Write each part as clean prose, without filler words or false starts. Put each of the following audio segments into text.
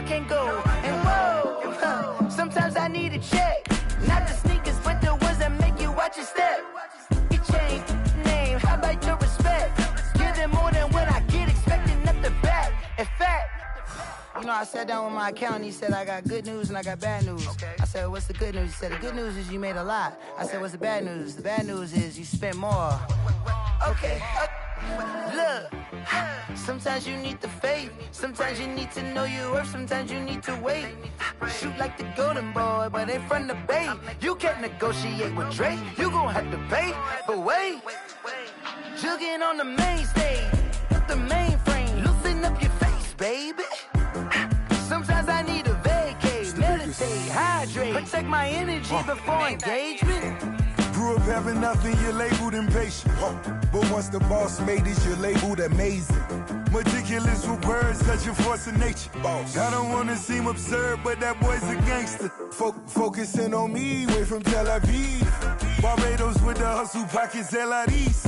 I can't go. And whoa, sometimes I need a check. Not the sneakers, but the ones that make you watch your step. Get changed, name, how about your respect? Give them more than what I get, expecting at the back. In fact, you know, I sat down with my accountant. He said, I got good news and I got bad news. Okay. I said, what's the good news? He said, the good news is you made a lot. I said, what's the bad news? The bad news is you spent more. Okay. Look, sometimes you need the faith. Sometimes you need to know your worth. Sometimes you need to wait. Shoot like the golden boy, but ain't from the bay. You can't negotiate with Drake. You gon' have to pay. But wait, jugging on the main stage. Put the mainframe. Loosen up your face, baby. Sometimes I need a vacate, meditate, hydrate, protect my energy before engagement. Grew up having nothing, you're labeled impatient. But once the boss made it, you're labeled amazing. Meticulous with words, such a force of nature. I don't wanna seem absurd, but that boy's a gangster. Focusing on me, way from Tel Aviv. Barbados with the hustle pockets, LIDs.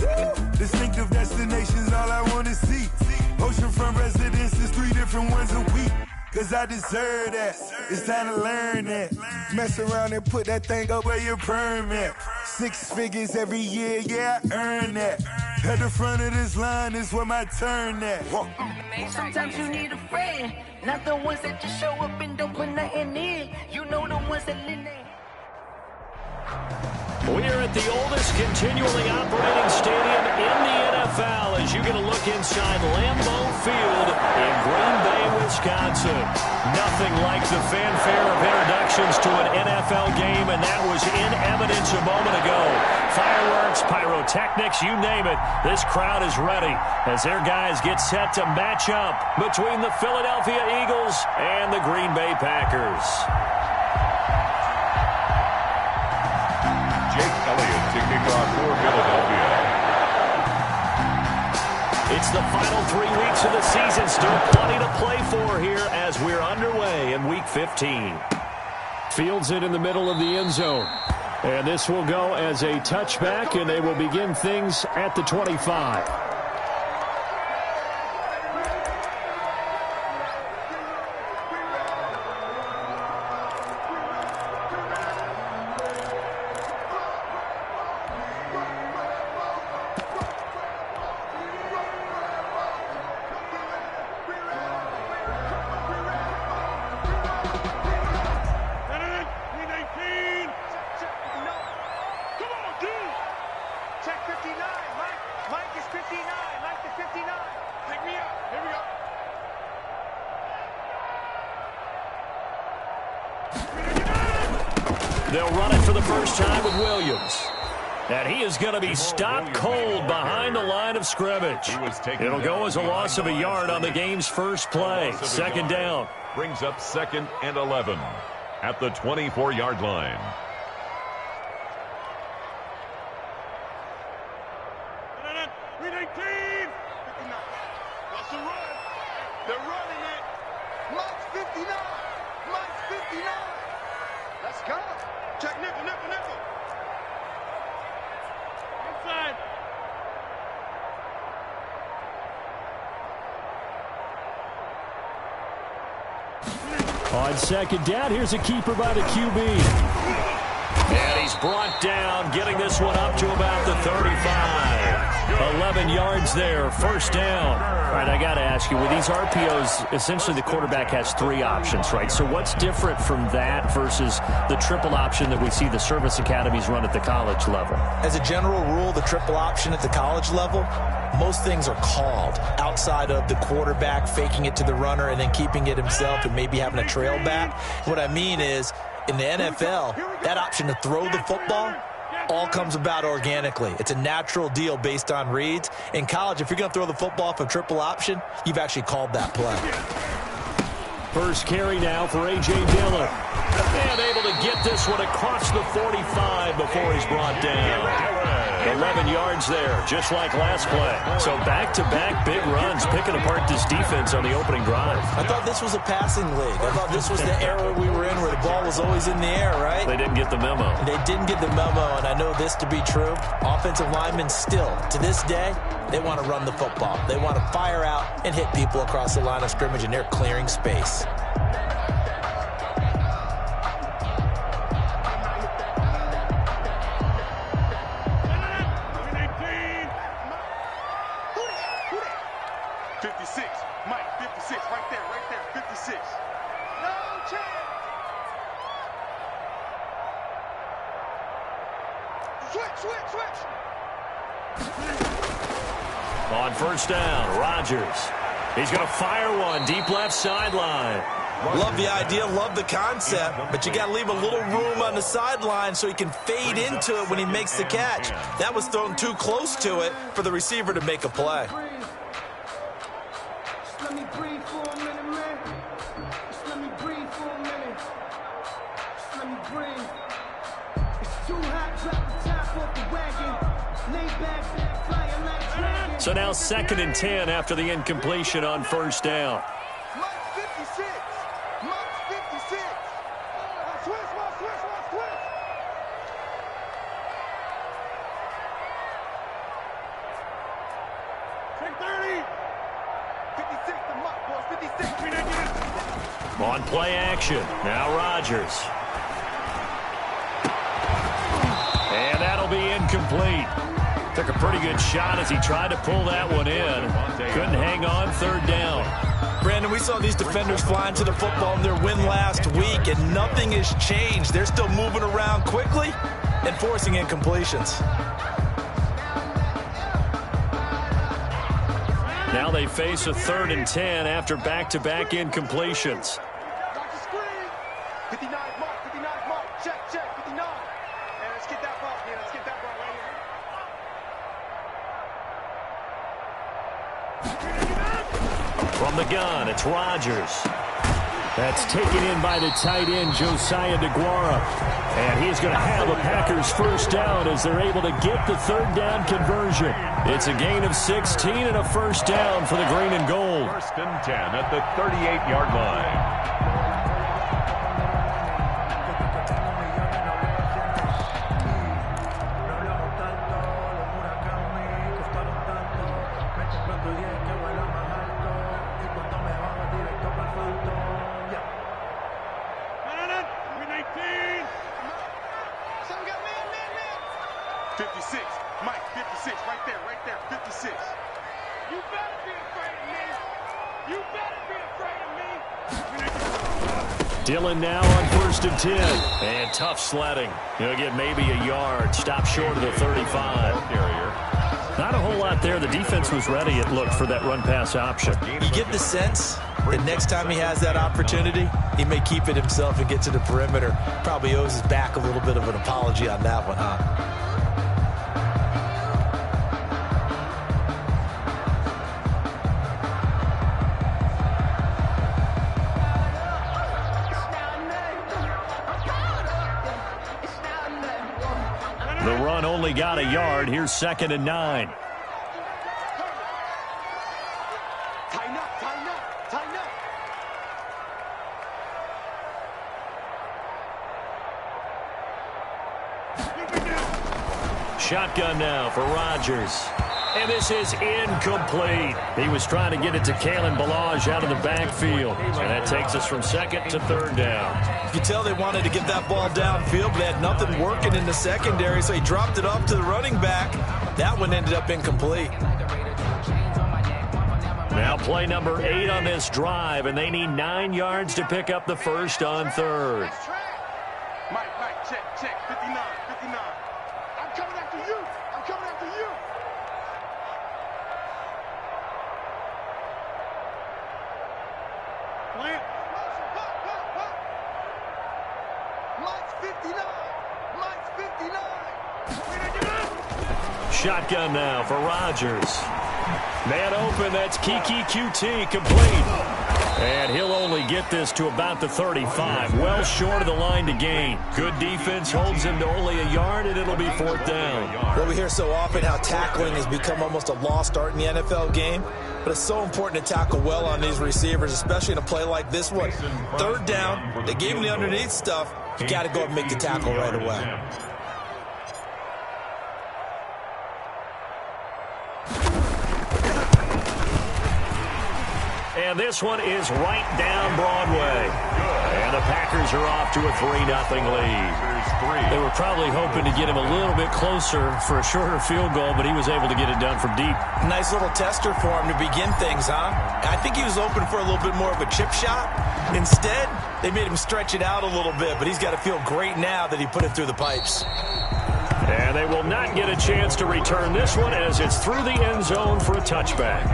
Distinctive destinations, all I wanna see. Oceanfront residences, 3 different ones a week. Cause I deserve that, it's time to learn that. Mess around and put that thing up where your permit. 6 figures every year, yeah, I earn that. At the front of this line is where my turn at. Sometimes you need a friend, not the ones that just show up and don't put nothing in. You know the ones that live there. We are at the oldest continually operating stadium in the NFL as you get a look inside Lambeau Field in Green Bay, Wisconsin. Nothing like the fanfare of introductions to an NFL game, and that was in evidence a moment ago. Fireworks, pyrotechnics, you name it. This crowd is ready as their guys get set to match up between the Philadelphia Eagles and the Green Bay Packers. Kicking off for Philadelphia. It's the final 3 weeks of the season. Still plenty to play for here as we're underway in Week 15. Fields it in the middle of the end zone. And this will go as a touchback, and they will begin things at the 25. They'll run it for the first time with Williams. And he is going to be stopped cold behind the line of scrimmage. It'll go as a loss of a yard on the game's first play. Second down. Brings up 2nd and 11 at the 24-yard line. They're running it. Mike's 59. Mike's 59. Let's go. Check nickel, nickel, nickel. Inside. On second down, here's a keeper by the QB. And he's brought down, getting this one up to about the 35. 11 yards there, first down. All right, I got to ask you, with these RPOs, essentially the quarterback has 3 options, right? So what's different from that versus the triple option that we see the service academies run at the college level? As a general rule, the triple option at the college level, most things are called outside of the quarterback faking it to the runner and then keeping it himself and maybe having a trail back. What I mean is, in the NFL, that option to throw the football all comes about organically. It's a natural deal based on reads. In college, if you're going to throw the football for triple option, you've actually called that play. First carry now for A.J. Dillon. And able to get this one across the 45 before he's brought down. 11 yards there, just like last play. So back-to-back big runs, picking apart this defense on the opening drive. I thought this was a passing league. I thought this was the era we were in where the ball was always in the air, right? They didn't get the memo. They didn't get the memo, and I know this to be true. Offensive linemen still, to this day, they want to run the football. They want to fire out and hit people across the line of scrimmage, and they're clearing space. On first down, Rodgers. He's going to fire one deep left sideline. Love the idea, love the concept, but you got to leave a little room on the sideline so he can fade into it when he makes the catch. That was thrown too close to it for the receiver to make a play. Let me breathe for a minute, man. Just let me breathe for a minute. Just let me breathe. It's too hot, drop the top off the wagon. Lay back, flying like dragon. So now 2nd and 10 after the incompletion on first down. Mike 56. Mike 56. Switch. Take 30. 56 to Mike, boys. 56. On play action. Now Rodgers. And that'll be incomplete. Took a pretty good shot as he tried to pull that one in. Couldn't hang on, 3rd down. Brandon, we saw these defenders flying to the football in their win last week, and nothing has changed. They're still moving around quickly and forcing incompletions. Now they face a 3rd and 10 after back-to-back incompletions. Watch the screen. 59 mark. Check. 59. And let's get that ball. Yeah, let's get that ball right here. From the gun, it's Rodgers. That's taken in by the tight end, Josiah DeGuara. And he's going to have a Packers first down as they're able to get the 3rd down conversion. It's a gain of 16 and a first down for the green and gold. 1st and 10 at the 38-yard line. Dillon now on 1st and 10. And tough sledding. He'll get maybe a yard. Stop short of the 35. Not a whole lot there. The defense was ready, it looked, for that run-pass option. You get the sense that next time he has that opportunity, he may keep it himself and get to the perimeter. Probably owes his back a little bit of an apology on that one, huh? The run only got a yard. Here's 2nd and 9. Tighten up. Shotgun now for Rodgers. And this is incomplete. He was trying to get it to Kalen Ballage out of the backfield. And that takes us from 2nd to 3rd down. You can tell they wanted to get that ball downfield, but they had nothing working in the secondary, so he dropped it off to the running back. That one ended up incomplete. Now play number 8 on this drive, and they need 9 yards to pick up the first on 3rd. Mike, check. 59. I'm coming after you. Plant. Mike's 59. Shotgun now for Rodgers. Man open, that's wk15 complete. And he'll only get this to about the 35. Well short of the line to gain. Good defense holds him to only a yard, and it'll be 4th down. Well, we hear so often how tackling has become almost a lost art in the NFL game. But it's so important to tackle well on these receivers, especially in a play like this one. 3rd down, they gave him the underneath stuff. You got to go and make the tackle right away. And this one is right down Broadway. And the Packers are off to a 3-0 lead. They were probably hoping to get him a little bit closer for a shorter field goal, but he was able to get it done from deep. Nice little tester for him to begin things, huh? I think he was open for a little bit more of a chip shot. Instead, they made him stretch it out a little bit, but he's got to feel great now that he put it through the pipes. And they will not get a chance to return this one as it's through the end zone for a touchback.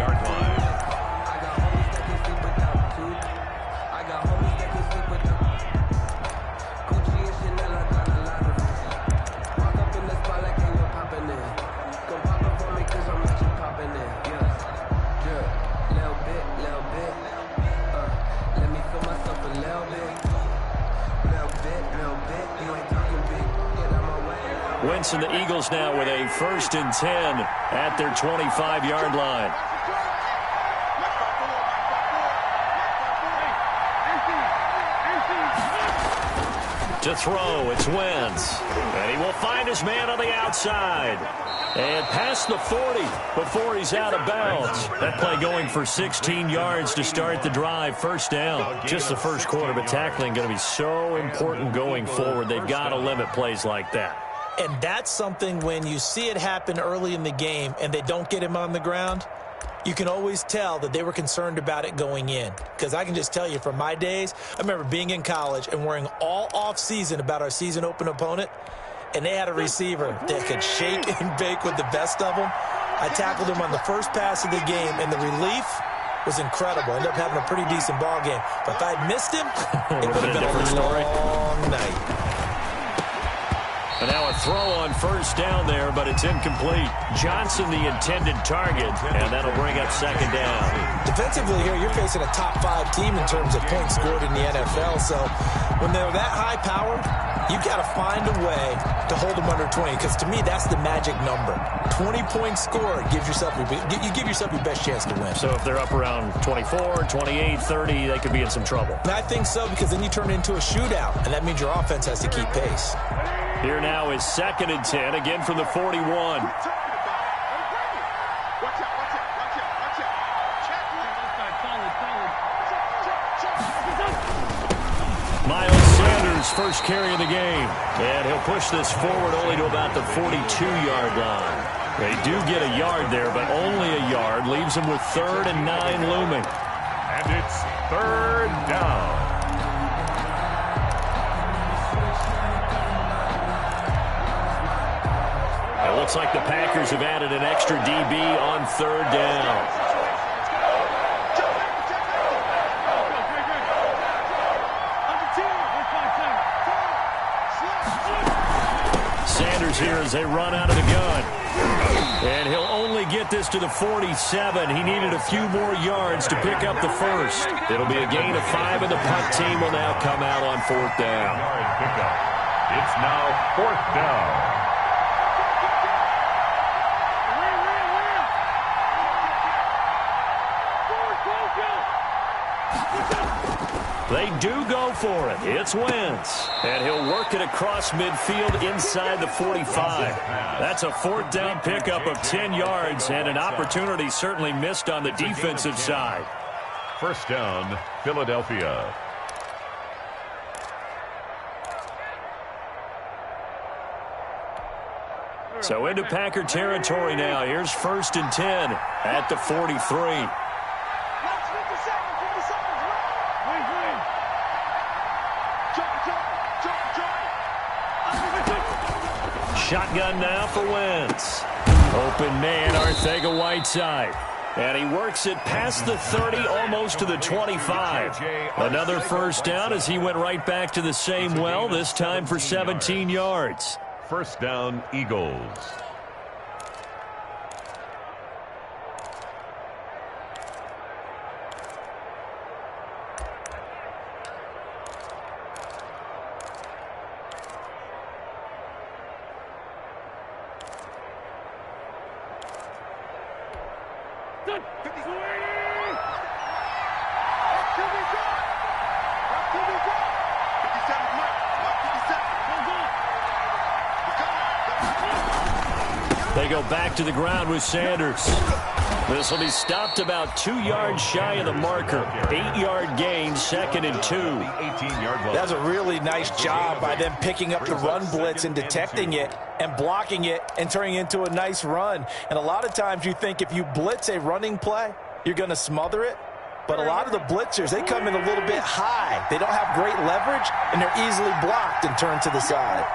And the Eagles now with a 1st and 10 at their 25-yard line. To throw, it's Wentz. And he will find his man on the outside. And past the 40 before he's out of bounds. That play going for 16 yards to start the drive. 1st down. Just the first quarter, but tackling going to be so important going forward. They've got to limit plays like that. And that's something when you see it happen early in the game and they don't get him on the ground, you can always tell that they were concerned about it going in. Because I can just tell you from my days, I remember being in college and worrying all off-season about our season open opponent, and they had a receiver that could shake and bake with the best of them. I tackled him on the first pass of the game, and the relief was incredible. Ended up having a pretty decent ball game. But if I'd missed him, it would have been a long night. And now a throw on 1st down there, but it's incomplete. Johnson, the intended target, and that'll bring up 2nd down. Defensively here, you're facing a top 5 team in terms of points scored in the NFL. So when they're that high power, you've got to find a way to hold them under 20. Because to me, that's the magic number. 20 points scored gives yourself you give yourself your best chance to win. So if they're up around 24, 28, 30, they could be in some trouble. And I think so, because then you turn it into a shootout, and that means your offense has to keep pace. Here now is 2nd and 10, again from the 41. Miles Sanders, first carry of the game. And he'll push this forward only to about the 42-yard line. They do get a yard there, but only a yard. Leaves them with 3rd and 9 looming. And it's 3rd down. It looks like the Packers have added an extra DB on 3rd down. Sanders here as they run out of the gun. And he'll only get this to the 47. He needed a few more yards to pick up the 1st. It'll be a gain of 5, and the punt team will now come out on 4th down. It's now 4th down. They do go for it. It's Wentz. And he'll work it across midfield inside the 45. That's a 4th down pickup of 10 yards and an opportunity certainly missed on the defensive side. 1st down, Philadelphia. So into Packer territory now. Here's 1st and 10 at the 43. Shotgun now for Wentz. Open man, Arcega-Whiteside. And he works it past the 30, almost to the 25. Another 1st down as he went right back to the same well, this time for 17 yards. 1st down, Eagles. They go back to the ground with Sanders. This will be stopped about 2 yards shy of the marker. 8-yard gain, 2nd and 2. That's a really nice job by them picking up the run blitz and detecting it and blocking it and turning it into a nice run. And a lot of times you think if you blitz a running play, you're going to smother it. But a lot of the blitzers, they come in a little bit high. They don't have great leverage, and they're easily blocked and turned to the side.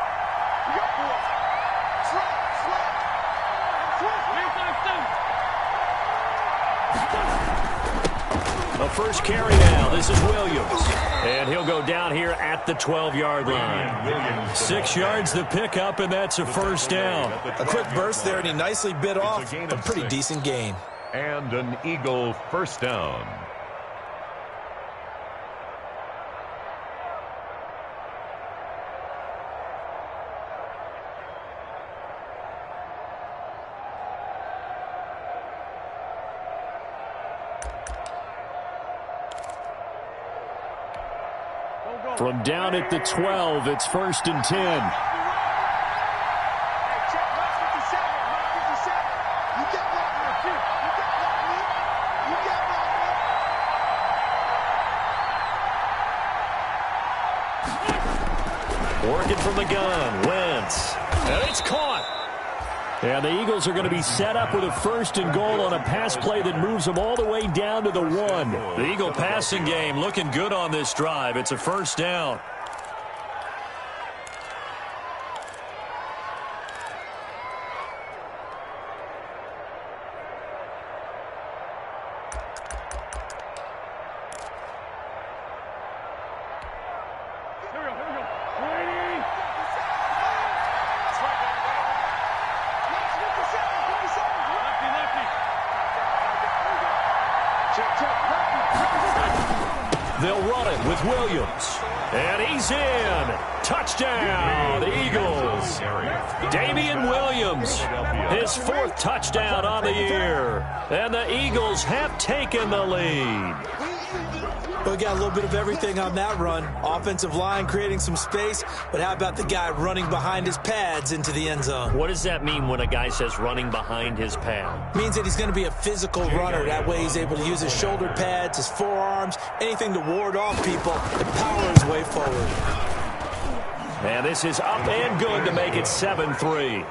A first carry now. This is Williams. And he'll go down here at the 12-yard line. 6 yards the pickup, and that's a first down. A quick burst there, and he nicely bit off a pretty decent gain. And an Eagle first down. From down at the 12, it's 1st and 10. Working from the gun, Wentz. And it's caught. And the Eagles are going to be set up with a 1st and goal on a pass play that moves them all the way down to the 1. The Eagle passing game looking good on this drive. It's a first down. They'll run it with Williams. And he's in. Touchdown, the Eagles. Damian Williams, his 4th touchdown on the year. And the Eagles have taken the lead. We got a little bit of everything on that run. Offensive line creating some space, but how about the guy running behind his pads into the end zone? What does that mean when a guy says running behind his pad? Means that he's going to be a physical runner. That way he's able to use his shoulder pads, his forearms, anything to ward off people and power his way forward. And this is up and good to make it 7-3.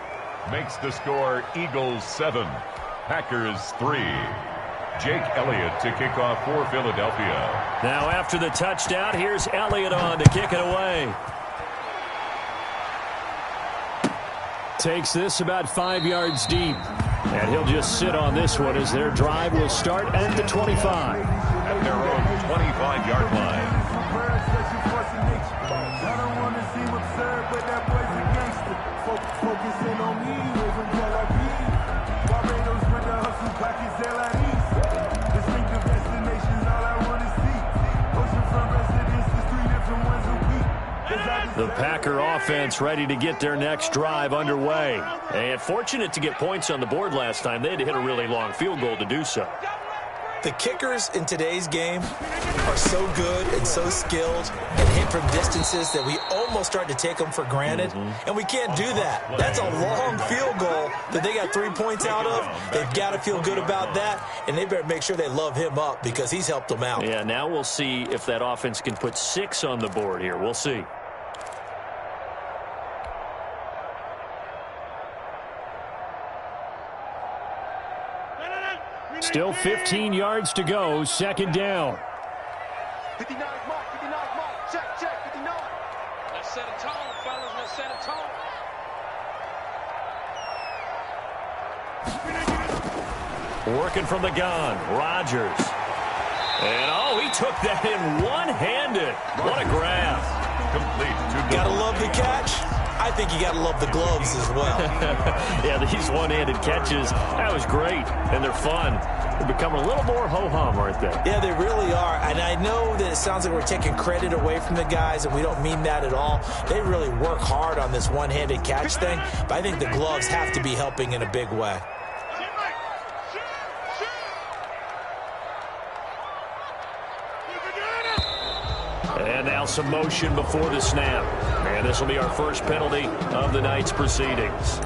Makes the score Eagles 7, Packers 3. Jake Elliott to kick off for Philadelphia. Now after the touchdown, here's Elliott on to kick it away. Takes this about 5 yards deep. And he'll just sit on this one as their drive will start at the 25. At their own 25-yard line. I don't want to seem absurd, but that boy's a gangster. Focusing on me, way from Tel Aviv. Barbados with the hustle, pockets LIDs. Distinctive destinations, all I want to see. Oceanfront residences, 3 different ones a week. The Packer offense ready to get their next drive underway. And fortunate to get points on the board last time. They had to hit a really long field goal to do so. The kickers in today's game are so good and so skilled and hit from distances that we almost start to take them for granted. And we can't do that. That's a long field goal that they got 3 points out of. They've got to feel good about that, and they better make sure they love him up because he's helped them out. Yeah, now we'll see if that offense can put 6 on the board here. We'll see. Still 15 yards to go, 2nd down. 59 mark, 59 mark, check, 59. Let's set a tone, fellas, let's set a tone. Working from the gun, Rodgers. And, oh, he took that in one-handed. What a grab. Complete. Gotta love the catch. I think you got to love the gloves as well. Yeah, these one-handed catches, that was great, and they're fun. They're becoming a little more ho-hum, aren't they? Yeah, they really are, and I know that it sounds like we're taking credit away from the guys, and we don't mean that at all. They really work hard on this one-handed catch thing, but I think the gloves have to be helping in a big way. And now some motion before the snap. And this will be our first penalty of the night's proceedings.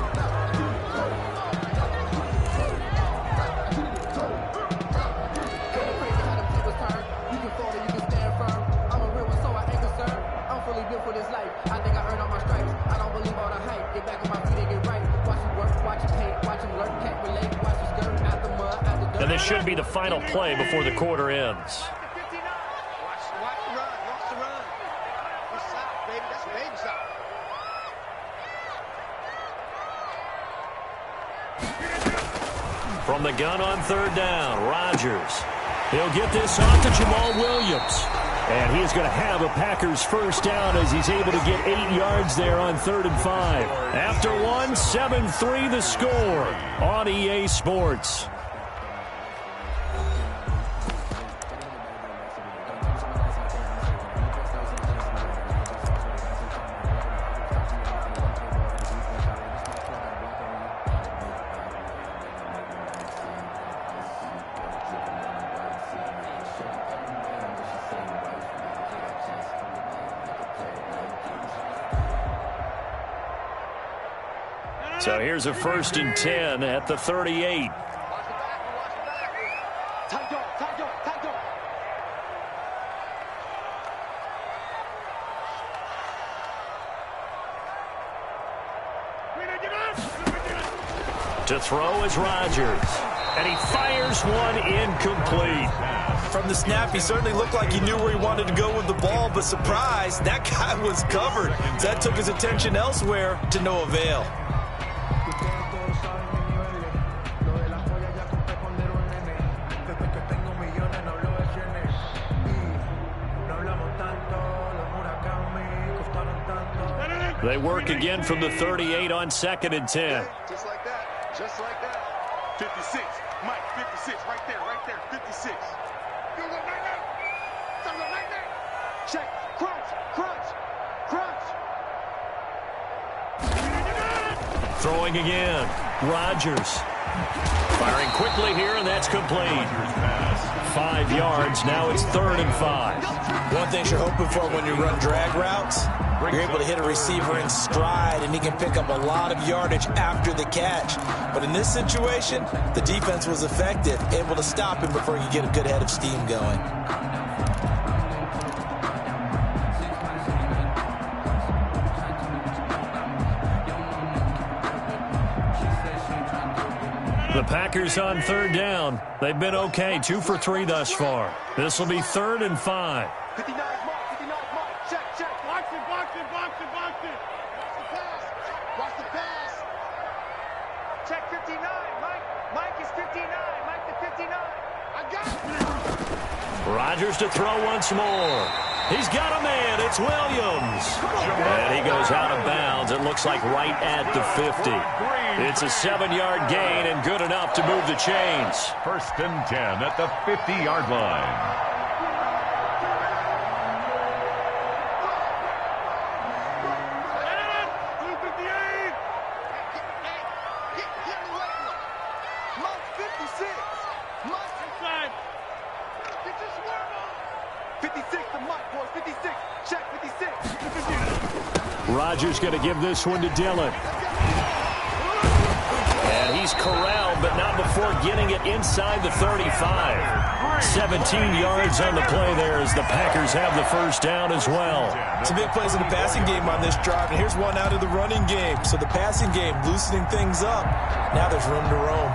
should be the final play before the quarter ends. From the gun on third down, Rodgers. He'll get this off to Jamal Williams. And he is going to have a Packers first down as he's able to get 8 yards there on 3rd and 5. After one, 7-3 the score on EA Sports. So here's a 1st and 10 at the 38. To throw is Rodgers. And he fires one incomplete. From the snap, he certainly looked like he knew where he wanted to go with the ball, but surprise, that guy was covered. So that took his attention elsewhere to no avail. They work again from the 38 on 2nd and 10. Just like that. Just like that. 56. Mike, 56. Right there. Right there. 56. Check. Crunch. Crunch. Crunch. Throwing again. Rodgers. Firing quickly here, and that's complete. 5 yards. Now it's 3rd and 5. One thing you're hoping for when you run drag routes, you're able to hit a receiver in stride, and he can pick up a lot of yardage after the catch. But in this situation, the defense was effective, able to stop him before he could get a good head of steam going. The Packers on 3rd down. They've been okay, 2 for 3 thus far. This will be 3rd and 5. 59 mark. 59 mark. Check. Box it. Watch the pass. Check 59. Mike is 59. Mike to 59. I got it. Rodgers to throw once more. He's got a man. It's Williams. And he goes out of bounds. It looks like right at the 50. It's a 7-yard gain and good enough to move the chains. 1st and 10 at the 50-yard line. Rodgers going to give this one to Dillon. And he's corralled, but not before getting it inside the 35. 17 yards on the play there as the Packers have the first down as well. Some big plays in the passing game on this drive, and here's one out of the running game. So the passing game loosening things up. Now there's room to roam.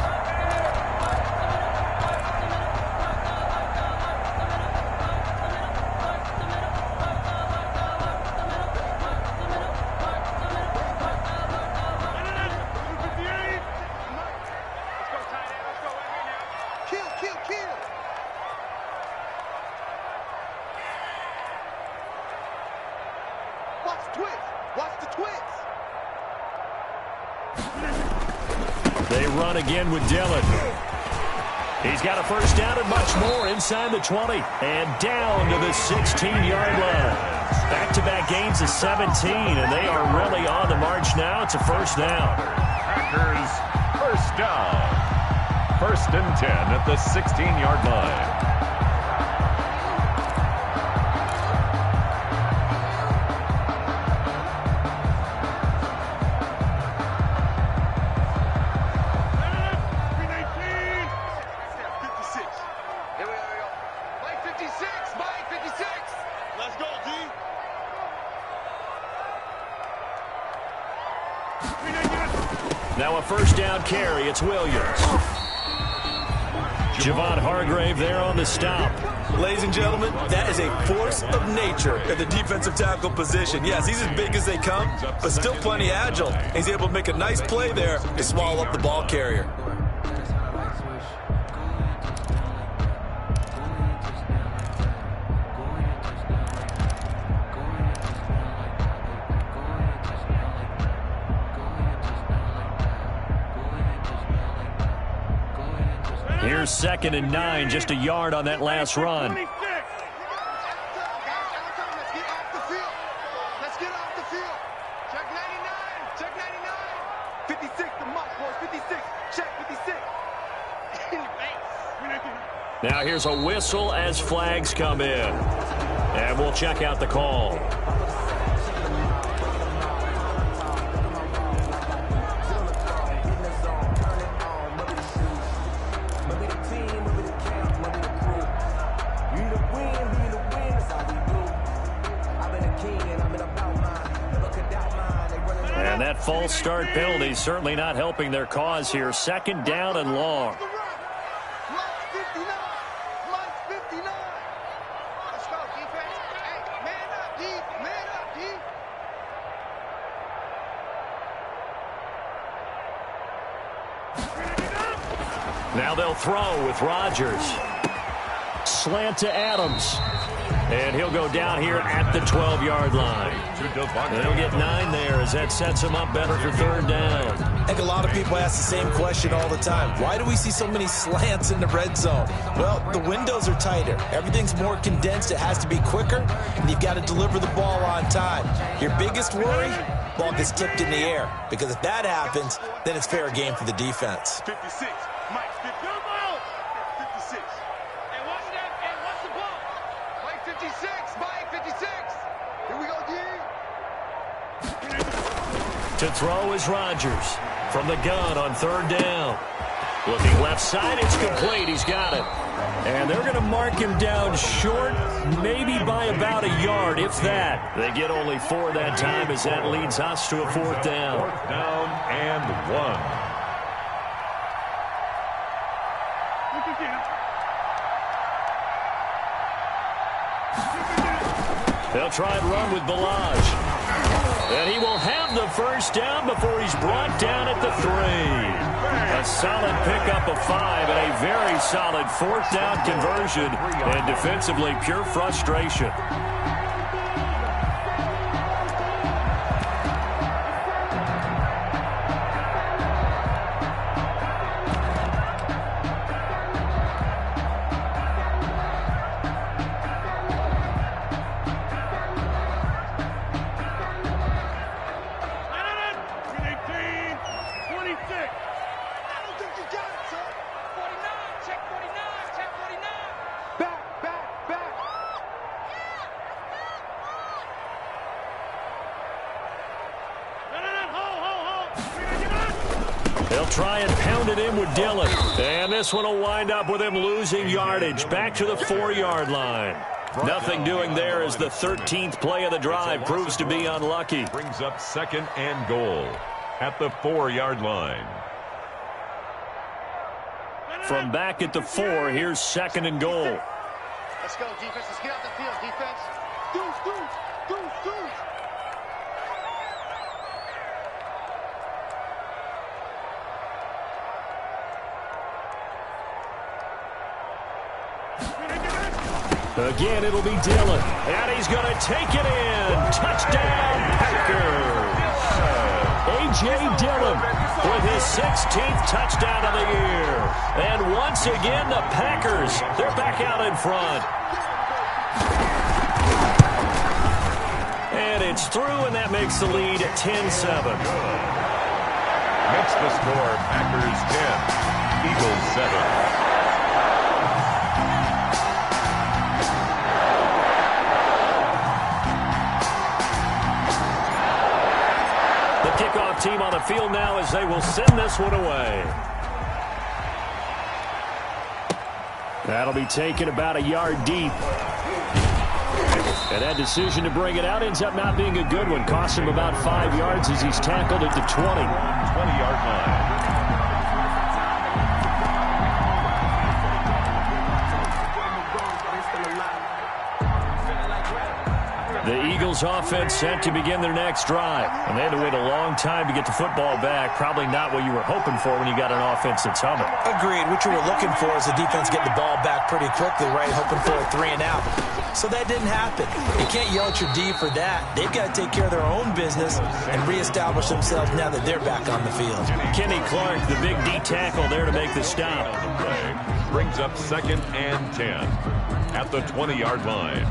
They run again with Dillon. He's got a first down and much more inside the 20 and down to the 16-yard line. Back-to-back gains of 17, and they are really on the march now. It's a first down. Packers first down. 1st and 10 at the 16-yard line. Now a first down carry. It's Williams. Javon Hargrave there on the stop. Ladies and gentlemen, that is a force of nature at the defensive tackle position. Yes, he's as big as they come, but still plenty agile. He's able to make a nice play there to swallow up the ball carrier. Here's 2nd and 9, just a yard on that last run. Let's get off the field. Check 99. Check 99. 56, the mark, boys. 56. Check 56. Now here's a whistle as flags come in. And we'll check out the call. And that false start penalty certainly not helping their cause here. 2nd down and long. Now they'll throw with Rodgers. Slant to Adams. And he'll go down here at the 12-yard line. And he'll get 9 there as that sets him up better for 3rd down. I think a lot of people ask the same question all the time. Why do we see so many slants in the red zone? Well, the windows are tighter. Everything's more condensed. It has to be quicker, and you've got to deliver the ball on time. Your biggest worry? Ball gets tipped in the air. Because if that happens, then it's fair game for the defense. 56. Mike, 56. And what's that? And what's the ball? Mike 56. Mike 56. Here we go, D. To throw is Rodgers from the gun on 3rd down. Looking left side, it's complete. He's got it. And they're going to mark him down short, maybe by about a yard, if that. They get only 4 that time as that leads us to a 4th down. 4th down and 1. They'll try and run with Balaj. And he will have the 1st down before he's brought down at the 3. A solid pickup of 5 and a very solid 4th down conversion. And defensively, pure frustration. They'll try and pound it in with Dillon. And this one will wind up with him losing yardage. Back to the 4-yard line. Nothing doing there as the 13th play of the drive proves to be unlucky. Brings up 2nd and goal at the 4-yard line. From back at the 4, here's 2nd and goal. Let's go, defense. Let's get off the field, defense. Deuce, deuce, deuce, deuce. Again, it'll be Dillon. And he's going to take it in. Touchdown, Packers. A.J. Dillon with his 16th touchdown of the year. And once again, the Packers, they're back out in front. And it's through, and that makes the lead 10-7. Makes the score Packers 10, Eagles 7. Kickoff team on the field now as they will send this one away. That'll be taken about a yard deep. And that decision to bring it out ends up not being a good one. Costs him about 5 yards as he's tackled at the 20. 20-yard line. Eagles offense set to begin their next drive. And they had to wait a long time to get the football back. Probably not what you were hoping for when you got an offense that's humming. Agreed. What you were looking for is the defense get the ball back pretty quickly, right? Hoping for a 3-and-out. So that didn't happen. You can't yell at your D for that. They've got to take care of their own business and reestablish themselves now that they're back on the field. Kenny Clark, the big D tackle there to make the stop. Brings up 2nd and 10 at the 20-yard line.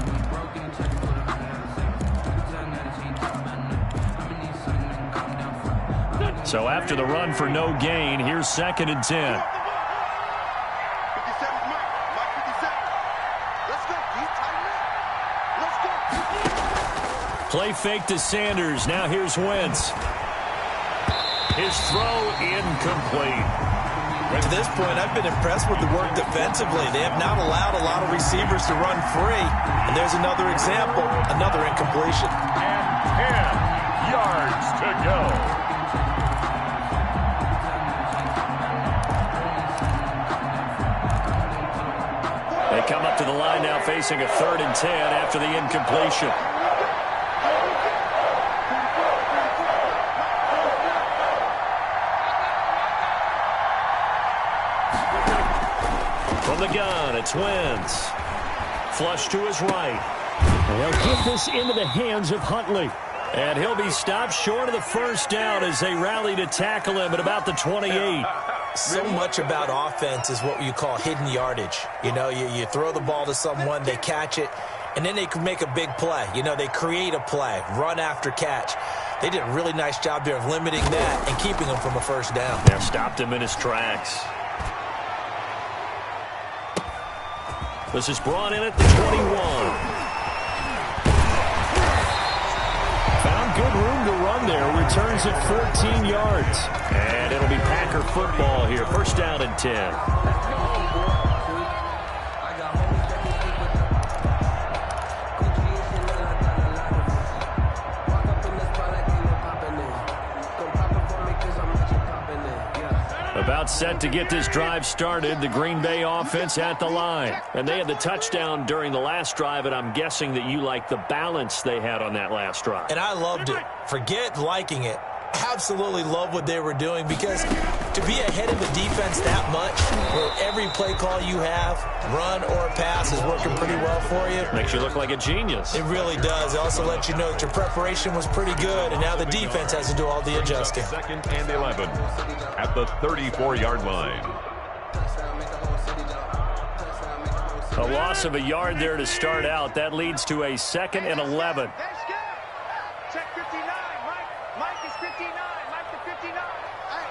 So after the run for no gain, here's 2nd and 10. Play fake to Sanders. Now here's Wentz. His throw incomplete. To this point, I've been impressed with the work defensively. They have not allowed a lot of receivers to run free. And there's another example, another incompletion. And 10 yards to go. They come up to the line now facing a 3rd and 10 after the incompletion. From the gun, it's Wentz. Flush to his right. And they'll get this into the hands of Huntley. And he'll be stopped short of the first down as they rally to tackle him at about the 28. So much about offense is what you call hidden yardage. You know, you throw the ball to someone, they catch it, and then they can make a big play. You know, they create a play, run after catch. They did a really nice job there of limiting that and keeping him from a first down. They stopped him in his tracks. This is brought in at the 21. Found good room to run there. Returns at 14 yards. And it'll be Packer football here. First down and 10. About set to get this drive started. The Green Bay offense at the line. And they had the touchdown during the last drive, and I'm guessing that you like the balance they had on that last drive. And I loved it. Forget liking it. Absolutely love what they were doing, because to be ahead of the defense that much, where every play call you have, run or pass, is working pretty well for you. Makes you look like a genius. It really does. It also lets you know that your preparation was pretty good, and now the defense has to do all the adjusting. 2nd and 11 at the 34-yard line. A loss of a yard there to start out. That leads to a 2nd and 11. Check 59. Mike is 59. Mike to 59. Hey,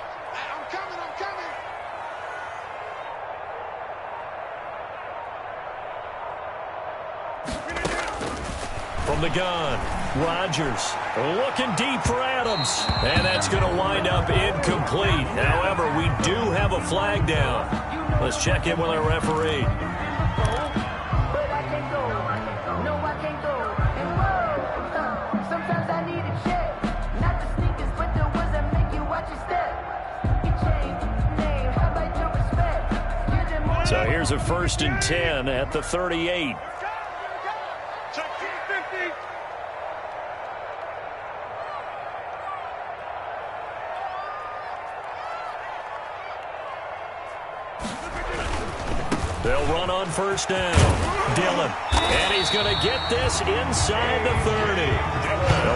I'm coming. From the gun, Rodgers looking deep for Adams. And that's going to wind up incomplete. However, we do have a flag down. Let's check in with our referee. So here's a 1st and 10 at the 38. Check 50. They'll run on first down. Dillon. And he's going to get this inside the 30.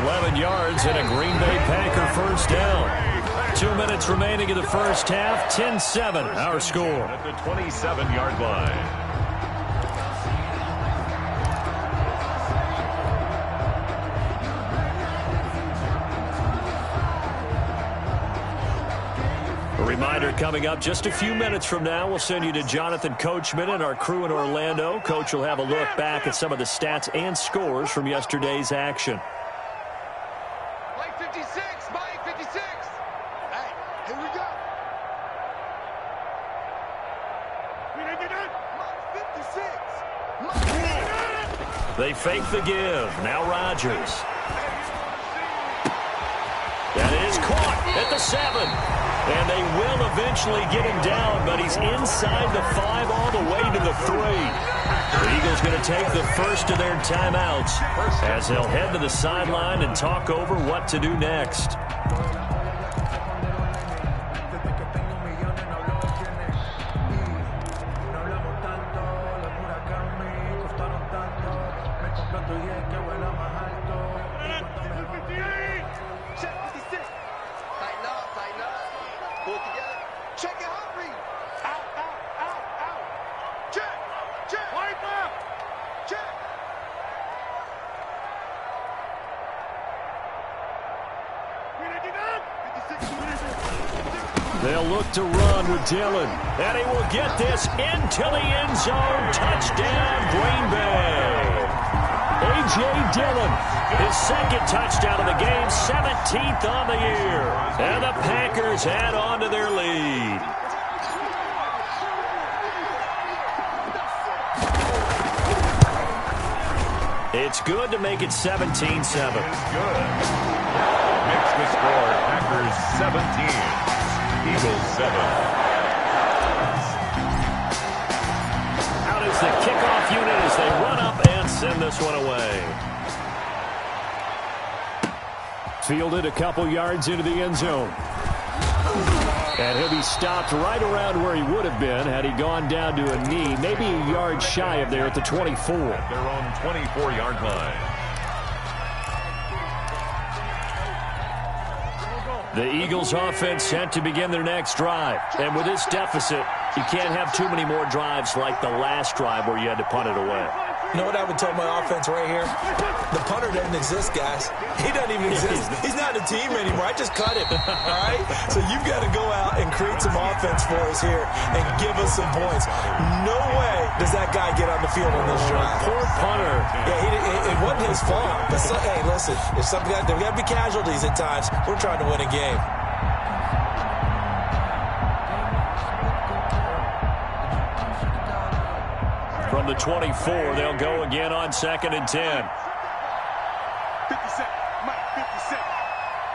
11 yards and a Green Bay Packer first down. 2 minutes remaining in the first half. 10-7, our score. At the 27-yard line. A reminder coming up just a few minutes from now, we'll send you to Jonathan Coachman and our crew in Orlando. Coach will have a look back at some of the stats and scores from yesterday's action. Mike 56. Mike 56. Hey, here we go. Mike 56. They fake the give. Now Rodgers. That is caught at the 7. And they will eventually get him down, but he's inside the 5 all the way to the 3. The Eagles going to take the first of their timeouts as they'll head to the sideline and talk over what to do next. They'll look to run with Dillon, and he will get this into the end zone. Touchdown, Green Bay. A.J. Dillon, his second touchdown of the game, 17th on the year. And the Packers add on to their lead. It's good to make it 17-7. It's good. Makes the score Packers 17. Eagles 7. Out is the kickoff unit as they run up and send this one away. Fielded a couple yards into the end zone. And he'll be stopped right around where he would have been had he gone down to a knee, maybe a yard shy of there at the 24. At their own 24-yard line. The Eagles offense set to begin their next drive. And with this deficit, you can't have too many more drives like the last drive where you had to punt it away. You know what I would tell my offense right here? The punter doesn't exist, guys. He doesn't even exist. He's not a team anymore. I just cut him, all right? So you've got to go out and create some offense for us here and give us some points. No way does that guy get on the field on this drive. Poor punter. Yeah, it wasn't his fault. But hey, listen, if there got to be casualties at times. We're trying to win a game. From the 24, they'll go again on 2nd and 10. 50 cent. Mike, 50 cent.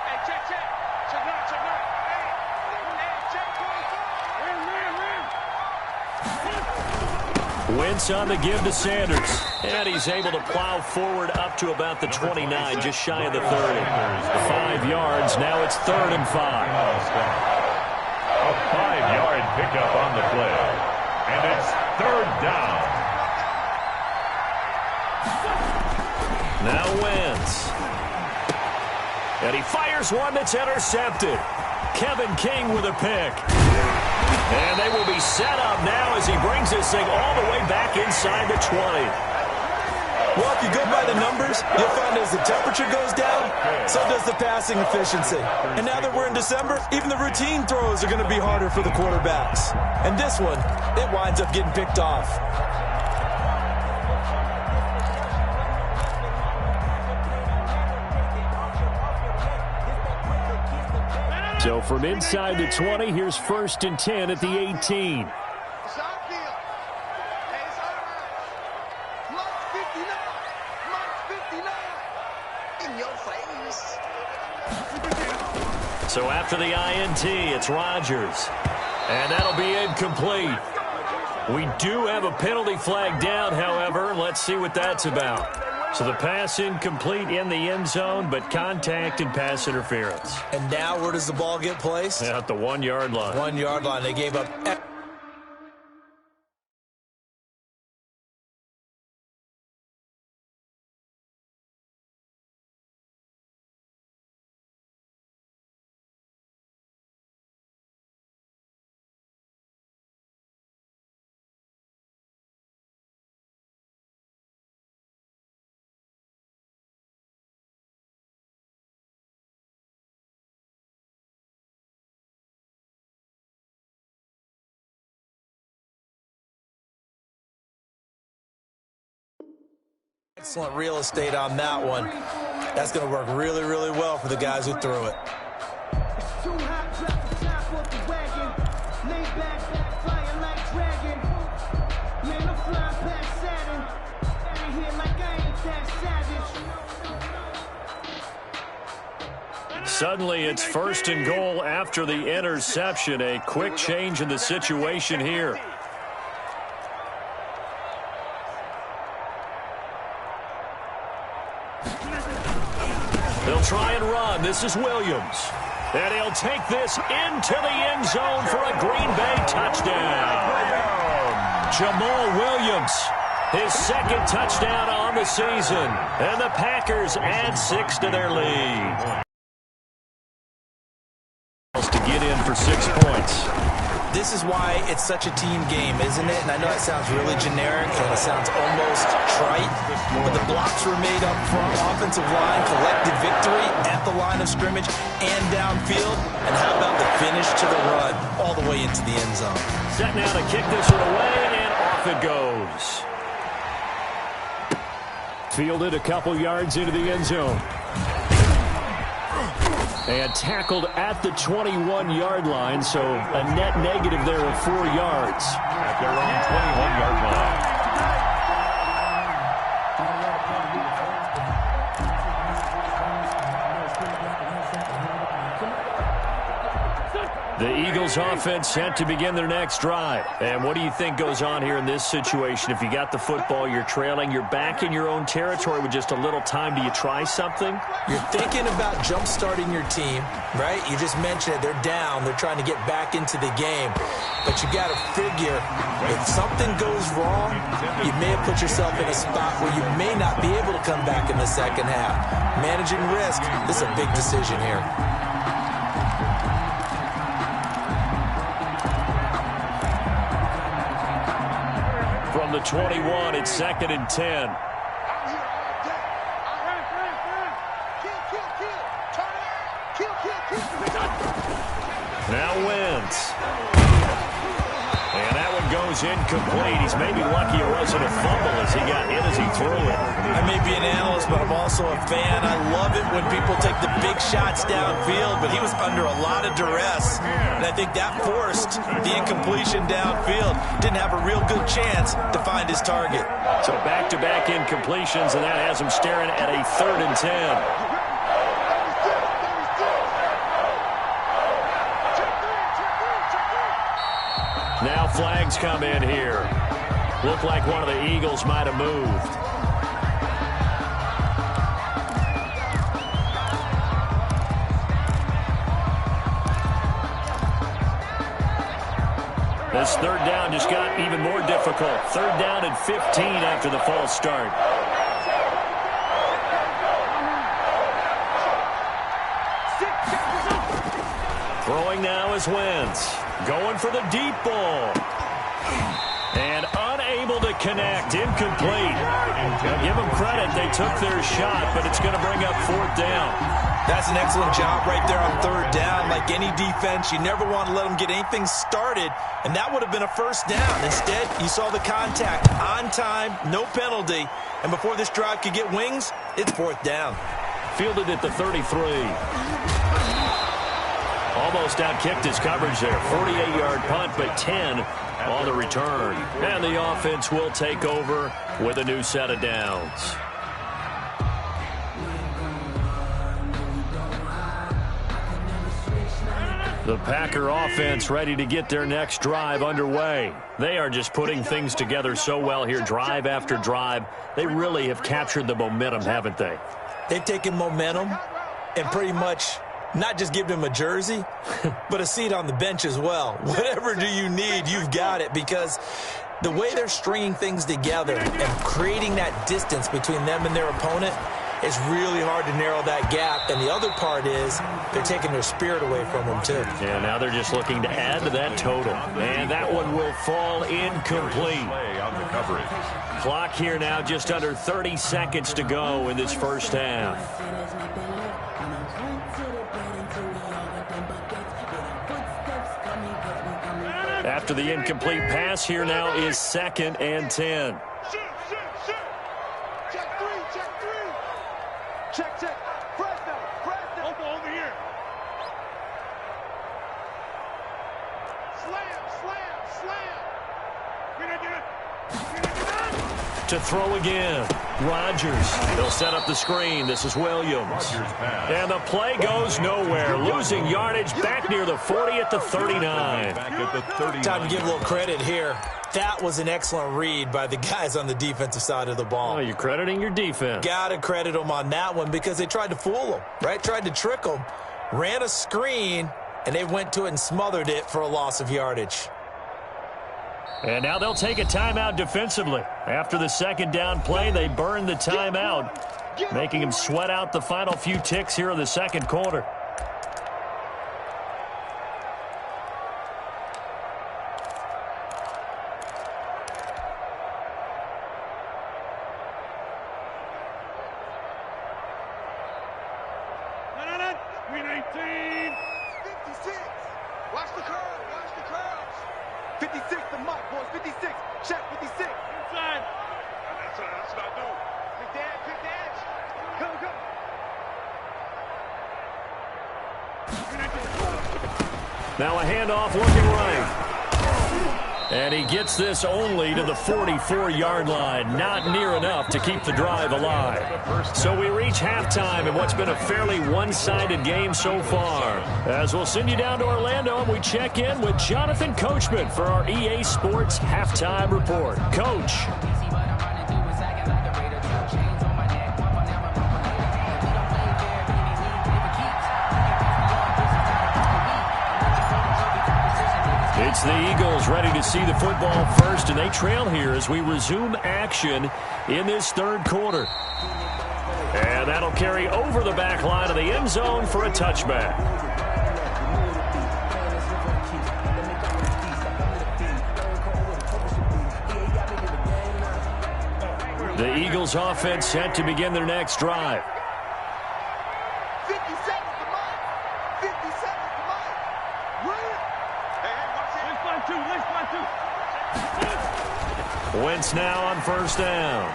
Hey, check. Check right. Hey, check. Wentz on the give to Sanders. And he's able to plow forward up to about the 29, just shy of the 30. 5 yards. Now it's 3rd and 5. A 5-yard pickup on the play. And it's 3rd down. Now Wentz. And he fires one that's intercepted. Kevin King with a pick. And they will be set up now as he brings this thing all the way back inside the 20. Well, if you go by the numbers, you'll find as the temperature goes down, so does the passing efficiency. And now that we're in December, even the routine throws are going to be harder for the quarterbacks. And this one, it winds up getting picked off. So from inside the 20, here's 1st and 10 at the 18. It's our deal. Hey, it's all right. Mike 59. In your face. So after the INT, it's Rodgers. And that'll be incomplete. We do have a penalty flag down, however. Let's see what that's about. So the pass incomplete in the end zone, but contact and pass interference. And now where does the ball get placed? At the 1-yard line. 1-yard line. They gave up. Excellent real estate on that one. That's going to work really, really well for the guys who threw it. Suddenly, it's 1st and goal after the interception. A quick change in the situation here. They'll try and run. This is Williams. And he'll take this into the end zone for a Green Bay touchdown. Jamal Williams, his second touchdown on the season. And the Packers add 6 to their lead. To get in for 6 points. This is why it's such a team game, isn't it? And I know that sounds really generic and it sounds almost trite, but the blocks were made up front. Offensive line collected victory at the line of scrimmage and downfield. And how about the finish to the run all the way into the end zone? Set now to kick this one away, and off it goes. Fielded a couple yards into the end zone. And tackled at the 21-yard line, so a net negative there of 4 yards. At their own 21-yard line. The Eagles offense set to begin their next drive. And what do you think goes on here in this situation? If you got the football, you're trailing, you're back in your own territory with just a little time. Do you try something? You're thinking about jump-starting your team, right? You just mentioned it. They're down. They're trying to get back into the game. But you got to figure, if something goes wrong, you may have put yourself in a spot where you may not be able to come back in the second half. Managing risk, this is a big decision here. From the 21, it's 2nd and 10. Now Wentz. And that one goes incomplete. He's maybe lucky it wasn't a fumble as he got hit as he threw it. I may be an analyst, but I'm also a fan. I love it when people take the big shots downfield, but he was under a lot of duress. And I think that forced the incompletion downfield. Didn't have a real good chance to find his target. So back-to-back incompletions, and that has him staring at a 3rd and 10. Now flags come in here. Looked like one of the Eagles might have moved. This 3rd down just got even more difficult. 3rd down and 15 after the false start. Throwing now is Wentz. Going for the deep ball. And unable to connect. Incomplete. Now give them credit. They took their shot, but it's going to bring up 4th down. That's an excellent job right there on 3rd down. Like any defense, you never want to let them get anything started, and that would have been a 1st down. Instead, you saw the contact on time, no penalty, and before this drive could get wings, it's 4th down. Fielded at the 33. Almost out-kicked his coverage there. 48-yard punt, but 10 on the return. And the offense will take over with a new set of downs. The Packer offense ready to get their next drive underway. They are just putting things together so well here, drive after drive. They really have captured the momentum, haven't they? They've taken momentum and pretty much not just give them a jersey, but a seat on the bench as well. Whatever do you need, you've got it, because the way they're stringing things together and creating that distance between them and their opponent, it's really hard to narrow that gap. And the other part is they're taking their spirit away from them, too. Yeah, now they're just looking to add to that total. And that one will fall incomplete. On the coverage. Clock here now, just under 30 seconds to go in this first half. After the incomplete pass, here now is 2nd and 10. Check. Fresno. Over here. Slam. Can I get it? To throw again. Rodgers. They'll set up the screen. This is Williams. And the play goes nowhere. Losing yardage back near the 40 at the 39. Time to give a little credit here. That was an excellent read by the guys on the defensive side of the ball. Oh, you're crediting your defense. Got to credit them on that one because they tried to fool them, right? Tried to trick them. Ran a screen, and they went to it and smothered it for a loss of yardage. And now they'll take a timeout defensively. After the second down play, they burn the timeout, making them sweat out the final few ticks here in the second quarter. Green 18. 56. Watch the curls. Watch the curls. 56, the mark, boys. 56. Check 56. Inside. That's what I do. Pick the edge. Pick the edge. Come. Now a handoff looking right. And he gets this only to the 44-yard line. Not near enough to keep the drive alive. So we reach halftime in what's been a fairly one-sided game so far. As we'll send you down to Orlando, and we check in with Jonathan Coachman for our EA Sports Halftime Report. Coach. It's the Eagles ready to see the football first, and they trail here as we resume action in this third quarter. And that'll carry over the back line of the end zone for a touchback. The Eagles offense set to begin their next drive. 50 seconds to mine. 50 seconds to mine. Run. Wentz now on first down.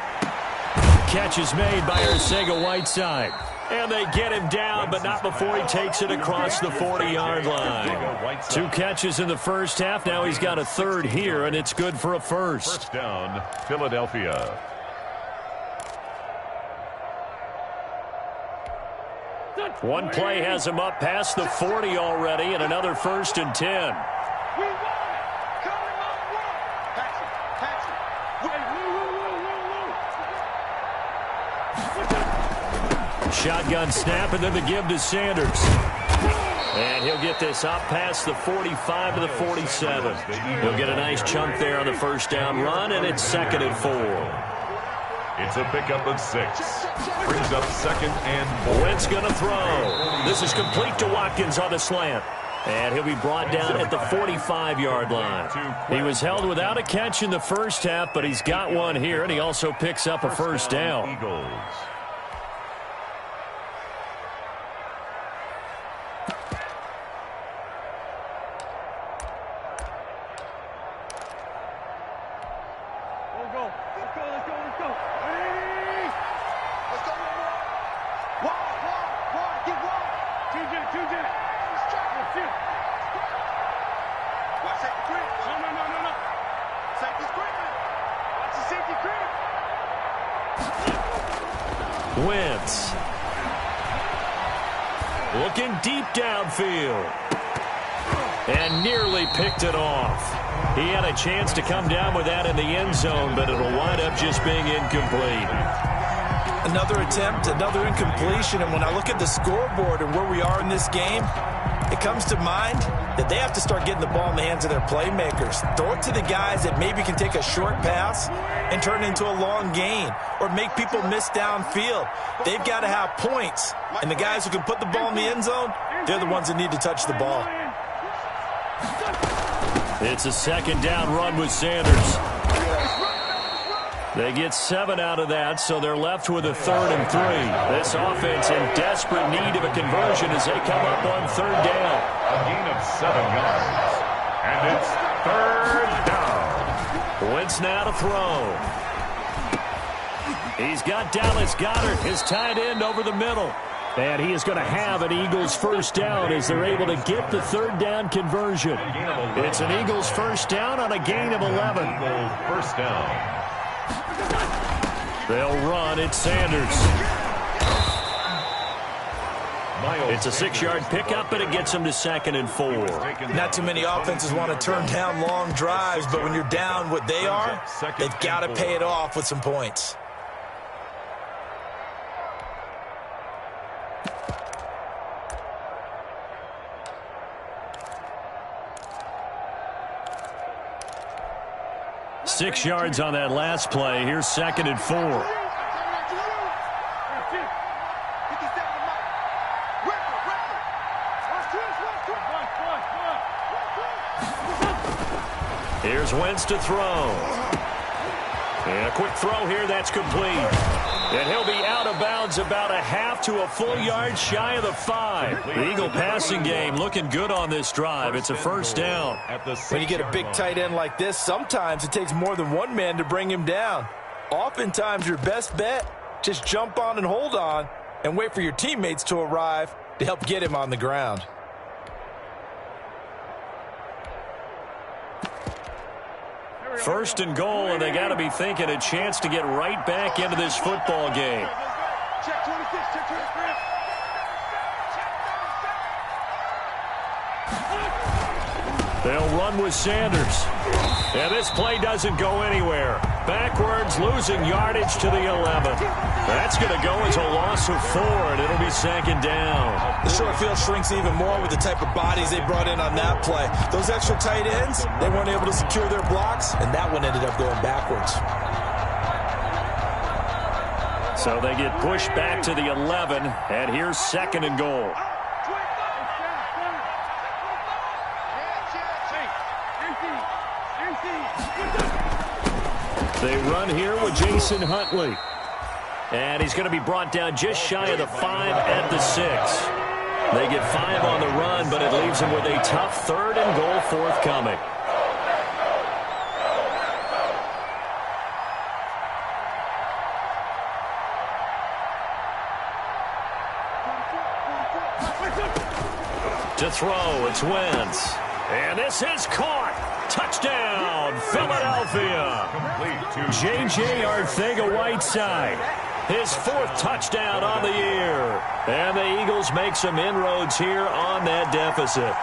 Catch is made by Arcega-Whiteside. And they get him down, but not before he takes it across the 40-yard line. 2 catches in the first half. Now he's got a third here, and it's good for a first. First down, Philadelphia. One play has him up past the 40 already, and another 1st and 10. We won it. Coming up one. Pass it. Pass it. Shotgun snap, and then the give to Sanders. And he'll get this up past the 45 to the 47. He'll get a nice chunk there on the first down run, and it's 2nd and 4. It's a pickup of 6. Brings up 2nd and 4. Wentz going to throw. This is complete to Watkins on the slant. And he'll be brought down at the 45-yard line. He was held without a catch in the first half, but he's got one here, and he also picks up a first down. Eagles. Wentz. Looking deep downfield. And nearly picked it off. He had a chance to come down with that in the end zone, but it'll wind up just being incomplete. Another attempt, another incompletion, and when I look at the scoreboard and where we are in this game, it comes to mind that they have to start getting the ball in the hands of their playmakers. Throw it to the guys that maybe can take a short pass and turn it into a long gain or make people miss downfield. They've got to have points, and the guys who can put the ball in the end zone, they're the ones that need to touch the ball. It's a 2nd down run with Sanders. They get 7 out of that, so they're left with a 3rd and 3. This offense in desperate need of a conversion as they come up on 3rd down. A gain of 7 yards. And it's 3rd down. Wentz now to throw. He's got Dallas Goedert, his tight end, over the middle. And he is going to have an Eagles first down as they're able to get the 3rd down conversion. It's an Eagles first down on a gain of 11. Eagles first down. They'll run. It's Sanders. It's a 6-yard pickup, but it gets them to 2nd and 4. Not too many offenses want to turn down long drives, but when you're down what they are, they've got to pay it off with some points. Six yards on that last play. Here's 2nd and 4. Here's Wentz to throw. And a quick throw here. That's complete. And he'll be out of bounds about a half to a full yard shy of the 5. The Eagle passing game looking good on this drive. It's a first down. When you get a big tight end like this, sometimes it takes more than one man to bring him down. Oftentimes, your best bet, just jump on and hold on and wait for your teammates to arrive to help get him on the ground. First and goal, and they got to be thinking a chance to get right back into this football game. Check 26, check 23. They'll run with Sanders. And this play doesn't go anywhere. Backwards, losing yardage to the 11. That's going to go as a loss of 4, and it'll be 2nd down. The short field shrinks even more with the type of bodies they brought in on that play. Those extra tight ends, they weren't able to secure their blocks, and that one ended up going backwards. So they get pushed back to the 11, and here's 2nd and goal. They run here with Jason Huntley. And he's going to be brought down just shy of the 5 at the 6. They get 5 on the run, but it leaves them with a tough 3rd and goal forthcoming. To throw, it's Wentz. And this is caught. Touchdown, Philadelphia. J.J. Arcega-Whiteside. His 4th touchdown on the year. And the Eagles make some inroads here on that deficit.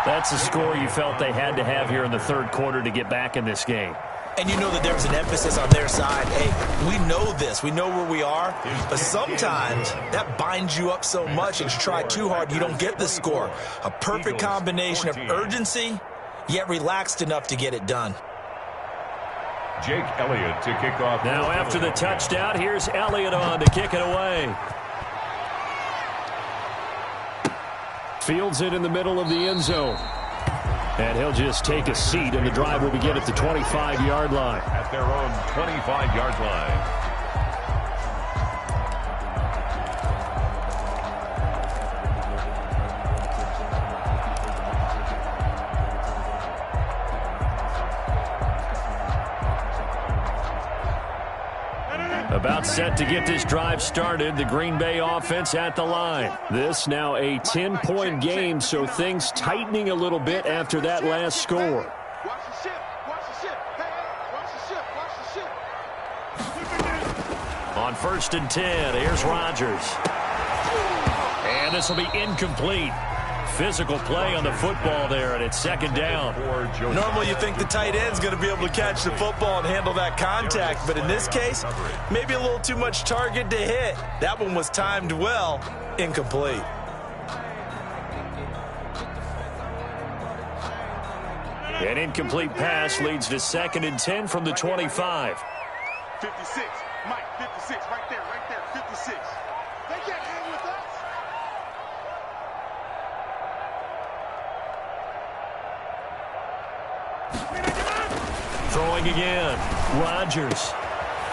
That's a score you felt they had to have here in the 3rd quarter to get back in this game. And you know that there was an emphasis on their side. Hey, we know this. We know where we are. But sometimes that binds you up so much and you try too hard, you don't get the score. A perfect combination of urgency, yet relaxed enough to get it done. Jake Elliott to kick off. Now after the touchdown, here's Elliott on to kick it away. Fields it in the middle of the end zone. And he'll just take a seat, and the drive will begin at the 25-yard line. At their own 25-yard line. About set to get this drive started. The Green Bay offense at the line. This now a 10-point game, so things tightening a little bit after that last score. Watch the ship, watch the ship. Hey, watch the ship, watch the ship. On 1st and 10, here's Rodgers. And this will be incomplete. Physical play on the football there, and it's 2nd down. Normally you think the tight end's going to be able to catch the football and handle that contact, but in this case, maybe a little too much target to hit. That one was timed well, incomplete. An incomplete pass leads to 2nd and 10 from the 25. 56, Mike, 56, right there, 56. They can't hang with us. Throwing again. Rodgers.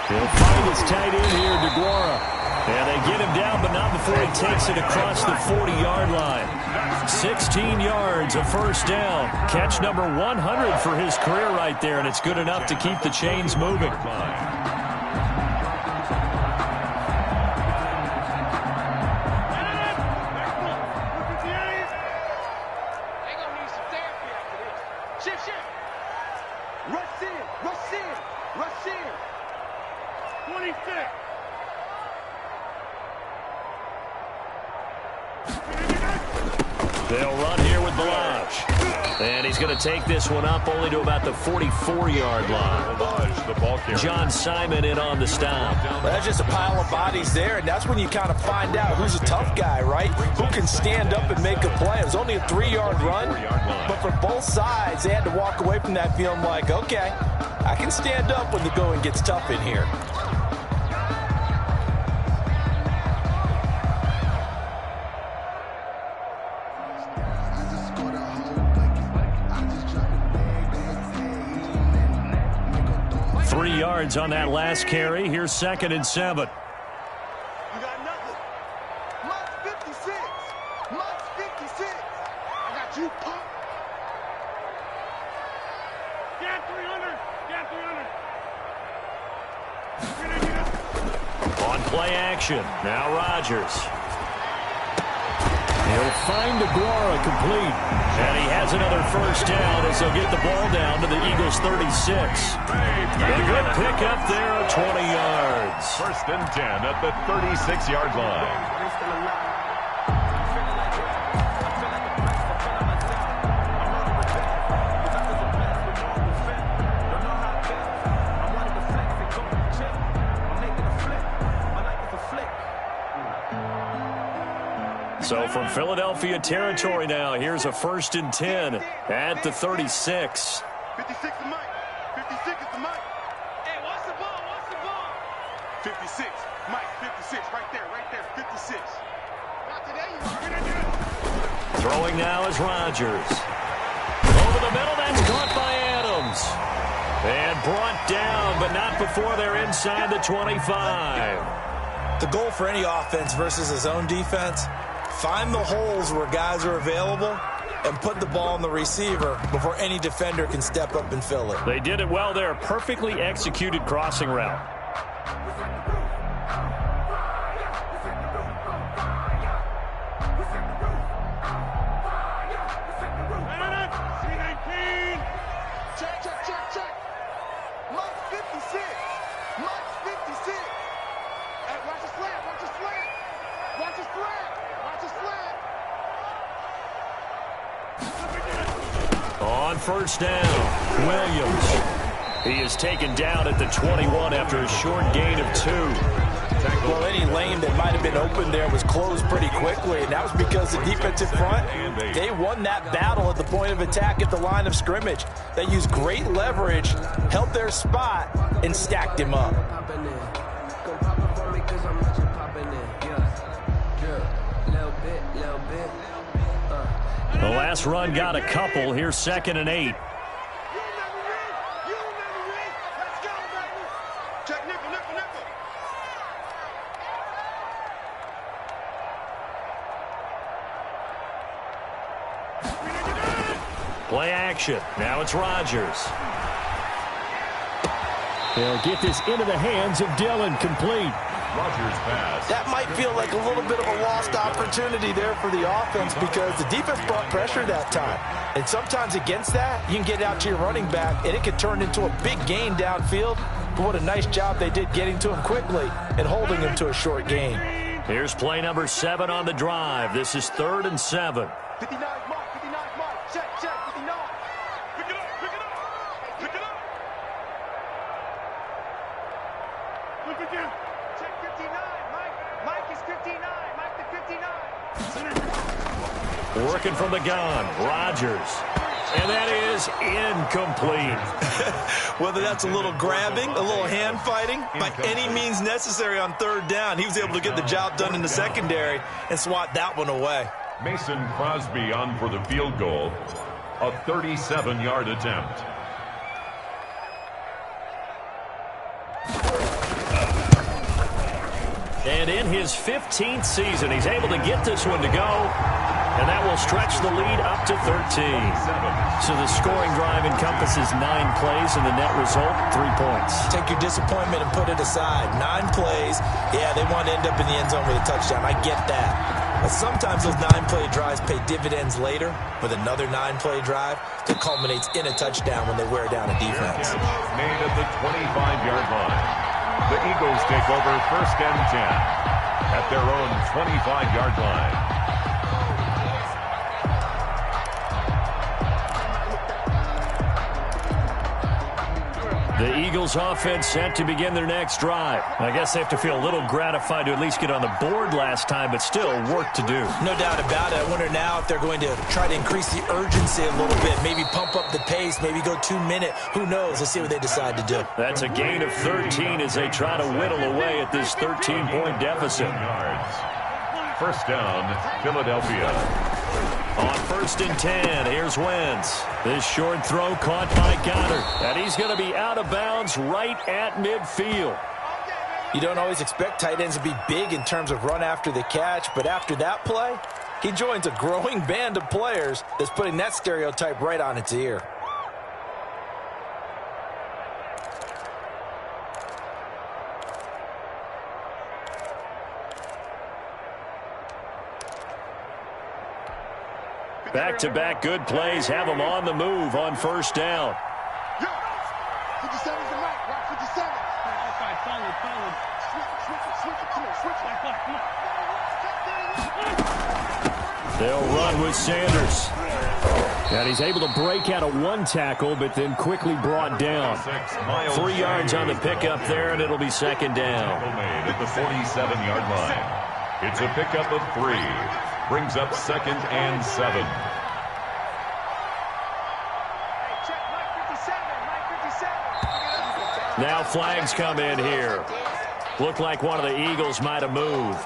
He'll find his tight end here, DeGuara. And they get him down, but not before he takes it across the 40-yard line. 16 yards, a first down. Catch number 100 for his career right there, and it's good enough to keep the chains moving. They'll run here with Balaj. And he's going to take this one up only to about the 44-yard line. The ball carrier. John Simon in on the stop. Well, that's just a pile of bodies there, and that's when you kind of find out who's a tough guy, right? Who can stand up and make a play. It was only a 3-yard run, but for both sides, they had to walk away from that feeling like, okay, I can stand up when the going gets tough in here. On that last carry. Here's 2nd and 7. You got nothing. Mike's 56. Mike's 56. I got you, punk. Get 300. Get 300. On play action. Now Rodgers. He'll find Aguara complete. And he has another first down as they'll get the ball down to the Eagles' 36. A good pick up there at 20 yards. 1st and 10 at the 36-yard line. So from Philadelphia territory now, here's a 1st and 10 at the 36. 56 is Mike. 56 is the Mike. Hey, watch the ball. Watch the ball. 56. Mike, 56. Right there. 56. Not today, you are. Throwing now is Rodgers. Over the middle, that's caught by Adams. And brought down, but not before they're inside the 25. The goal for any offense versus his own defense, find the holes where guys are available and put the ball on the receiver before any defender can step up and fill it. They did it well there. Perfectly executed crossing route. Check. Mike's 56. Mike's 56. Hey, watch the slant. Watch the slant. Watch the slant. Watch the slant. On 1st down, Williams. He is taken down at the 21 after a short gain of 2. Well, any lane that might have been open there was closed pretty quickly, and that was because the defensive front, they won that battle at the point of attack at the line of scrimmage. They used great leverage, held their spot, and stacked him up. The last run got a couple. Here's 2nd and 8. Play action. Now it's Rodgers. They'll get this into the hands of Dillon, complete. Rodgers pass. That might feel like a little bit of a lost opportunity there for the offense because the defense brought pressure that time. And sometimes against that, you can get it out to your running back, and it could turn into a big gain downfield. But what a nice job they did getting to him quickly and holding him to a short gain. Here's play number 7 on the drive. This is 3rd and 7. 59 Mike. 59 Mike. Check. 59. Pick it up. Look again. Check 59. Mike is 59. Mike the 59. Working from the gun, Rodgers. And that is incomplete. Whether that's a little grabbing, a little hand fighting, by any means necessary on 3rd down, he was able to get the job done in the secondary and swat that one away. Mason Crosby on for the field goal. A 37-yard attempt. And in his 15th season, he's able to get this one to go. And that will stretch the lead up to 13. So the scoring drive encompasses 9 plays, and the net result, 3 points. Take your disappointment and put it aside. 9 plays, yeah, they want to end up in the end zone with a touchdown. I get that. But sometimes those 9-play drives pay dividends later with another 9-play drive that culminates in a touchdown when they wear down a defense. Made at the 25-yard line. The Eagles take over 1st and 10 at their own 25-yard line. The Eagles offense set to begin their next drive. I guess they have to feel a little gratified to at least get on the board last time, but still work to do. No doubt about it. I wonder now if they're going to try to increase the urgency a little bit, maybe pump up the pace, maybe go 2 minute. Who knows? Let's see what they decide to do. That's a gain of 13 as they try to whittle away at this 13-point deficit. First down, Philadelphia. On 1st and 10, here's Wentz. This short throw caught by Goddard, and he's going to be out of bounds right at midfield. You don't always expect tight ends to be big in terms of run after the catch, but after that play, he joins a growing band of players that's putting that stereotype right on its ear. Back-to-back good plays have them on the move on 1st down. 57's the mic, right? 57. They'll run with Sanders. And he's able to break out of 1 tackle, but then quickly brought down. 3 yards on the pickup there, and it'll be 2nd down. Made at the 47-yard line. It's a pickup of 3. Brings up 2nd and 7. Now flags come in here. Looked like one of the Eagles might have moved.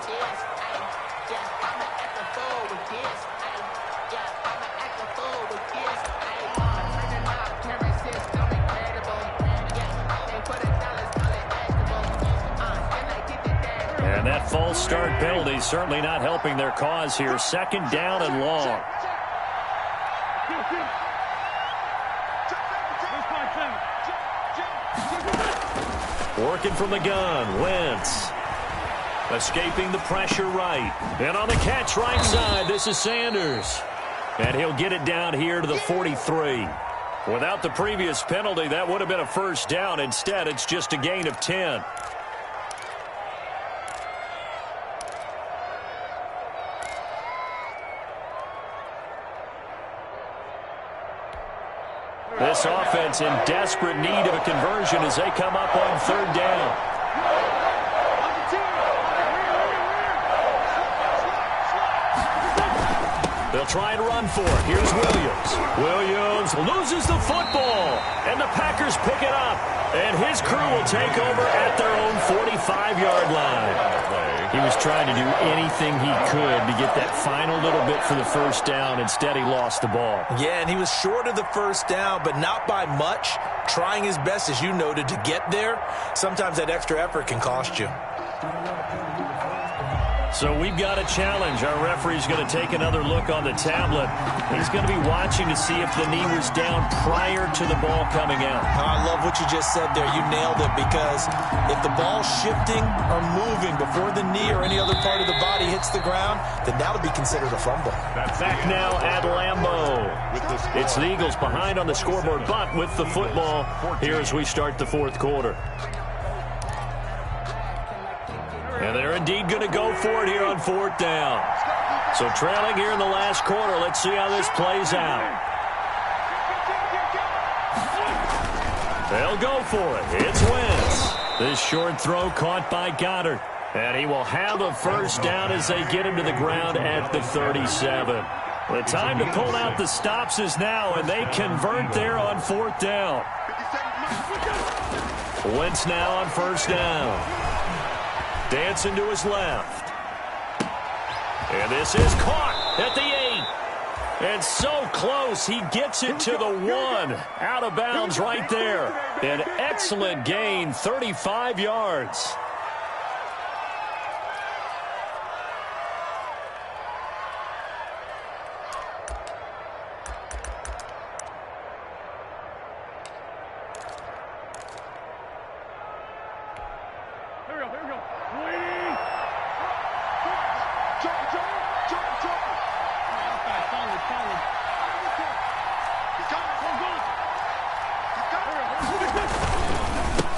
And that false start penalty certainly not helping their cause here. 2nd down and long. Working from the gun, Wentz. Escaping the pressure right. And on the catch right side, this is Sanders. And he'll get it down here to the 43. Without the previous penalty, that would have been a 1st down. Instead, it's just a gain of 10. This offense in desperate need of a conversion as they come up on 3rd down. They'll try and run for it. Here's Williams. Williams loses the football, and the Packers pick it up. And his crew will take over at their own 45-yard line. He was trying to do anything he could to get that final little bit for the 1st down. Instead, he lost the ball. Yeah, and he was short of the 1st down, but not by much. Trying his best, as you noted, to get there. Sometimes that extra effort can cost you. So we've got a challenge. Our referee's going to take another look on the tablet. He's going to be watching to see if the knee was down prior to the ball coming out. I love what you just said there. You nailed it, because if the ball's shifting or moving before the knee or any other part of the body hits the ground, then that'll be considered a fumble. Back now at Lambeau. It's the Eagles behind on the scoreboard, but with the football here as we start the 4th quarter. And they're indeed going to go for it here on 4th down. So trailing here in the last quarter. Let's see how this plays out. They'll go for it. It's Wentz. This short throw caught by Goddard. And he will have a 1st down as they get him to the ground at the 37. The time to pull out the stops is now, and they convert there on 4th down. Wentz now on 1st down. Dancing to his left. And this is caught at the 8. And so close, he gets it to the 1. Out of bounds right there. An excellent gain, 35 yards.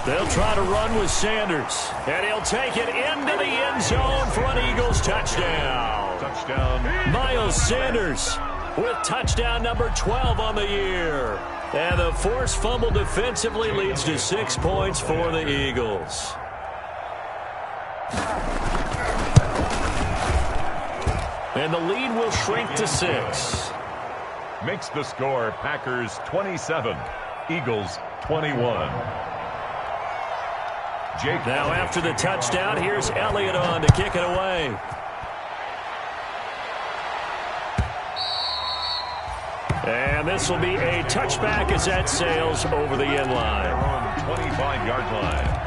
They'll try to run with Sanders, and he'll take it into the end zone for an Eagles touchdown. Touchdown. Miles Sanders with touchdown number 12 on the year. And the forced fumble defensively leads to 6 points for the Eagles. And the lead will shrink to 6. Makes the score Packers 27, Eagles 21. Jake. Now after the touchdown, here's Elliott on to kick it away. And this will be a touchback as that sails over the end line. On the 25-yard line.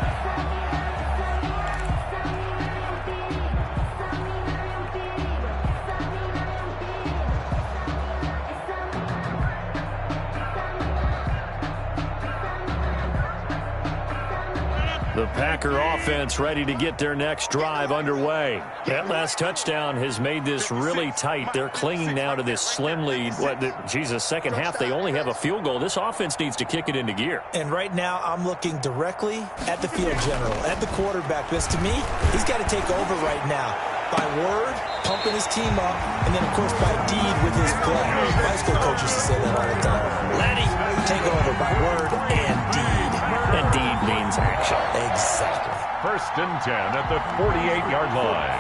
The Packer offense ready to get their next drive underway. That last touchdown has made this really tight. They're clinging now to this slim lead. Second half, they only have a field goal. This offense needs to kick it into gear. And right now, I'm looking directly at the field general, at the quarterback. Because to me, he's got to take over right now. By word, pumping his team up, and then, of course, by deed with his play. High school coaches used to say that all the time. Letty, take over by word and deed. And deed means action. Exactly. First and 10 at the 48-yard line.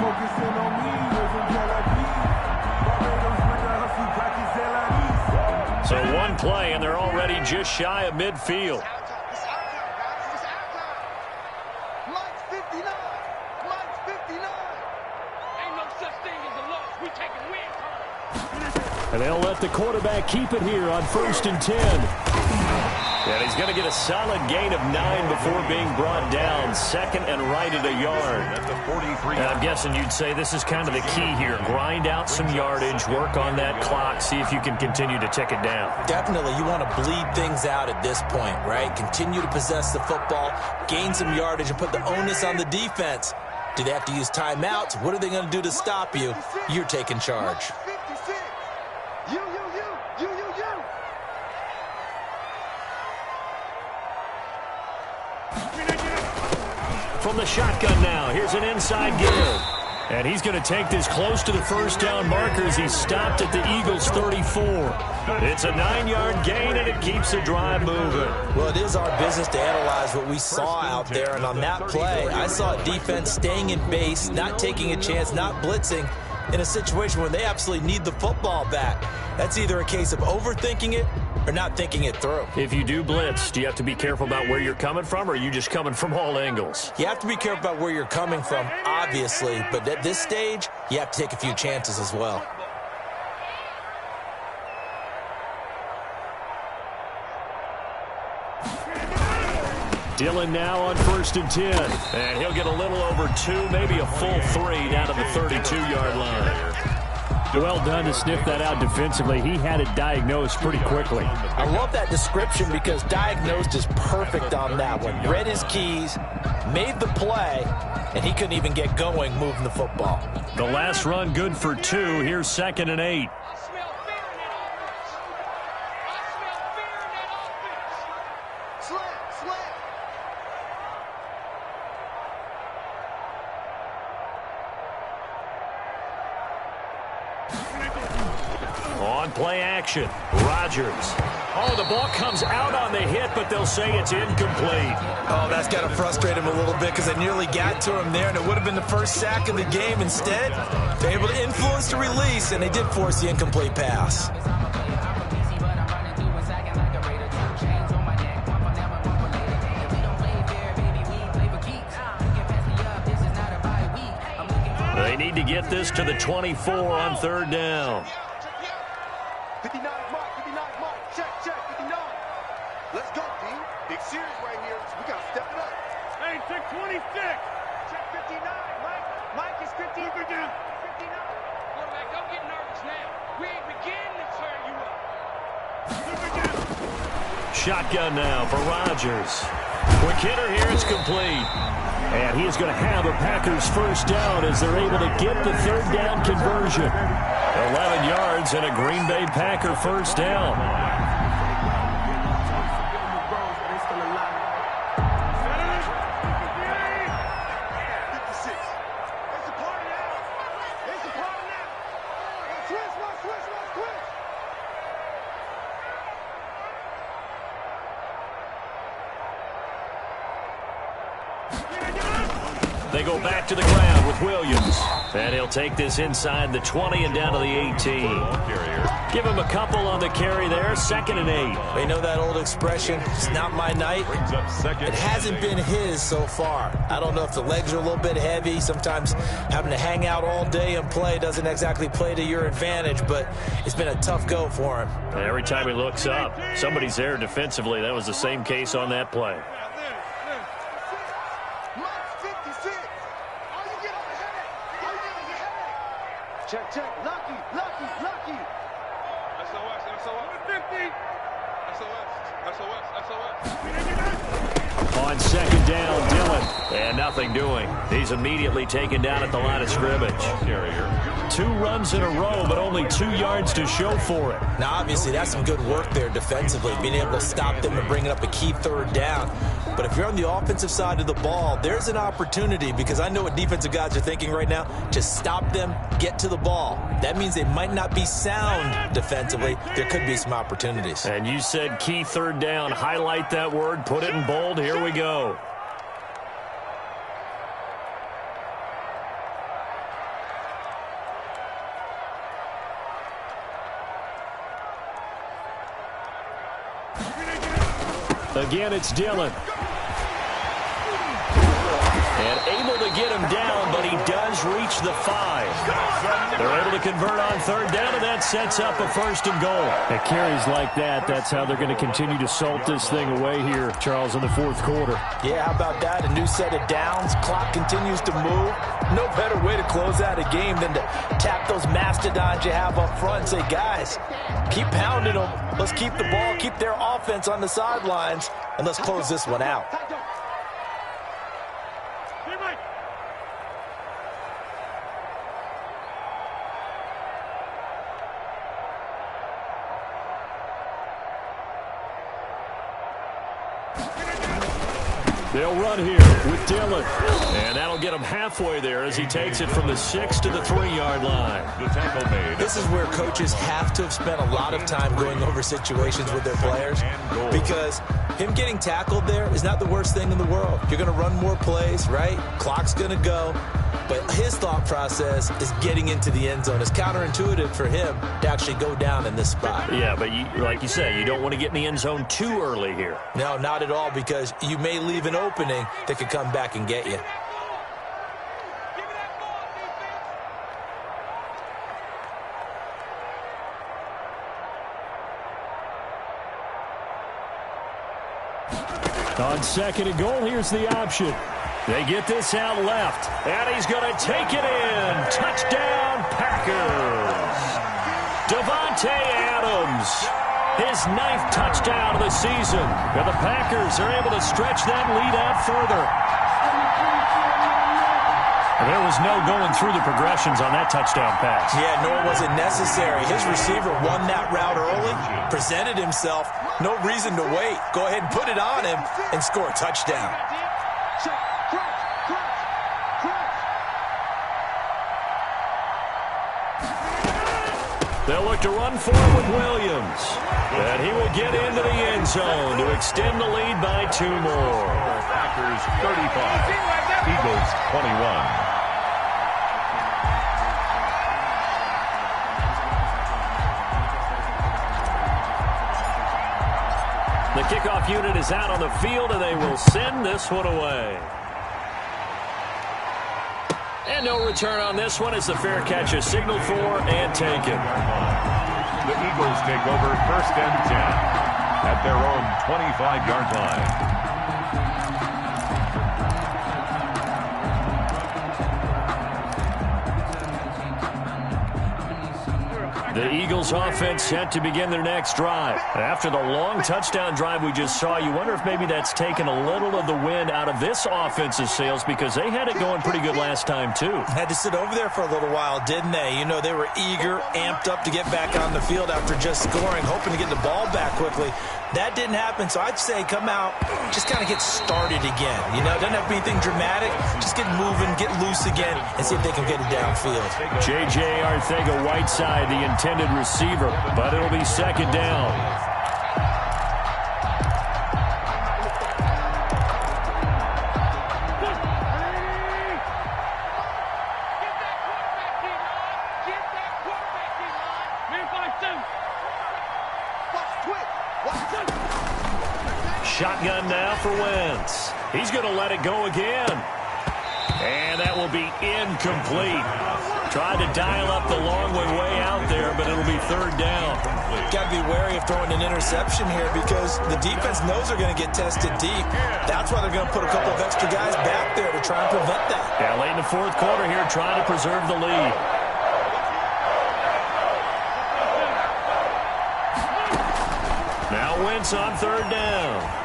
So one play, and they're already just shy of midfield. Mike's 59. Mike's 59. Ain't no such thing as a loss. We taking wins. And they'll let the quarterback keep it here on 1st and 10. And he's going to get a solid gain of 9 before being brought down. Second and right at a yard. At the 43. And I'm guessing you'd say this is kind of the key here. Grind out some yardage, work on that clock, see if you can continue to tick it down. Definitely. You want to bleed things out at this point, right? Continue to possess the football, gain some yardage, and put the onus on the defense. Do they have to use timeouts? What are they going to do to stop you? You're taking charge. 56. You. From the shotgun now, here's an inside give. And he's going to take this close to the first down marker as he's stopped at the Eagles' 34. It's a 9-yard gain, and it keeps the drive moving. Well, it is our business to analyze what we saw out there. And on that play, I saw a defense staying in base, not taking a chance, not blitzing in a situation where they absolutely need the football back. That's either a case of overthinking it or not thinking it through. If you do blitz, do you have to be careful about where you're coming from, or are you just coming from all angles? You have to be careful about where you're coming from, obviously, but at this stage, you have to take a few chances as well. Dillon now on 1st and 10. And he'll get a little over 2, maybe a full 3 down to the 32-yard line. Well done to sniff that out defensively. He had it diagnosed pretty quickly. I love that description because diagnosed is perfect on that one. Read his keys, made the play, and he couldn't even get going moving the football. The last run good for 2. Here's 2nd and 8. On play action, Rodgers. Oh, the ball comes out on the hit, but they'll say it's incomplete. Oh, that's got to frustrate him a little bit because they nearly got to him there, and it would have been the first sack of the game. Instead, they're able to influence the release, and they did force the incomplete pass. They need to get this to the 24 on 3rd down. 59 mark, 59 mark. Check, 59. Let's go, team. Big series right here, so we got to step it up. Hey, check 26. Check 59, Mike. Mike is 59. 59. Quarterback, don't get nervous now. We ain't beginning to tear you up. Shotgun now for Rodgers. Quick hitter here, it's complete. And he is going to have a Packers first down as they're able to get the 3rd down conversion. 11 yards and a Green Bay Packer first down. They go back to the ground with Williams. And he'll take this inside the 20 and down to the 18. Give him a couple on the carry there. 2nd and 8. You know that old expression, it's not my night? It hasn't been his so far. I don't know if the legs are a little bit heavy. Sometimes having to hang out all day and play doesn't exactly play to your advantage, but it's been a tough go for him. And every time he looks up, somebody's there defensively. That was the same case on that play. Check, check. Lucky. SOS. On 2nd down, Dillon. And nothing doing. He's immediately taken down at the line of scrimmage. 2 runs in a row, but only 2 yards to show for it. Now, obviously, that's some good work there defensively, being able to stop them and bringing up a key 3rd down. But if you're on the offensive side of the ball, there's an opportunity, because I know what defensive guys are thinking right now. Just stop them, get to the ball. That means they might not be sound defensively. There could be some opportunities. And you said key 3rd down. Highlight that word. Put it in bold. Here we go. Again, it's Dillon. And able to get him down, but he does reach the 5. They're able to convert on 3rd down, and that sets up a 1st and goal. At carries like that, that's how they're going to continue to salt this thing away here, Charles, in the 4th quarter. Yeah, how about that? A new set of downs. Clock continues to move. No better way to close out a game than to tap those mastodons you have up front and say, guys, keep pounding them. Let's keep the ball, keep their offense on the sidelines, and let's close this one out. They'll run here with Dillon. And that'll get him halfway there as he takes it from the 6 to the 3-yard line. The tackle made. This is where coaches have to have spent a lot of time going over situations with their players, because him getting tackled there is not the worst thing in the world. You're going to run more plays, right? Clock's going to go. But his thought process is getting into the end zone. It's counterintuitive for him to actually go down in this spot. Yeah, but like you say, you don't want to get in the end zone too early here. No, not at all, because you may leave an opening that could come back and get you. On 2nd and goal, here's the option. They get this out left, and he's going to take it in. Touchdown, Packers. Davante Adams, his 9th touchdown of the season. And the Packers are able to stretch that lead out further. There was no going through the progressions on that touchdown pass. Yeah, nor was it necessary. His receiver won that route early, presented himself. No reason to wait. Go ahead and put it on him and score a touchdown. They'll look to run for it with Williams. And he will get into the end zone to extend the lead by 2 more. Packers 35, Eagles 21. The kickoff unit is out on the field, and they will send this one away. And no return on this one as the fair catch is signaled for and taken. The Eagles take over 1st and 10 at their own 25-yard line. The Eagles offense set to begin their next drive. After the long touchdown drive we just saw, you wonder if maybe that's taken a little of the wind out of this offense's sails, because they had it going pretty good last time too. Had to sit over there for a little while, didn't they? You know, they were eager, amped up to get back on the field after just scoring, hoping to get the ball back quickly. That didn't happen, so I'd say come out, just kind of get started again. You know, it doesn't have to be anything dramatic. Just get moving, get loose again, and see if they can get it downfield. J.J. Arcega-Whiteside, the intended receiver, but it'll be 2nd down. shotgun now for Wentz. He's going to let it go again. And that will be incomplete. Tried to dial up the long way out there, but it'll be third down. Got to be wary of throwing an interception here because the defense knows they're going to get tested deep. That's why they're going to put a couple of extra guys back there to try and prevent that. Yeah, late in the fourth quarter here, trying to preserve the lead. Now Wentz on third down.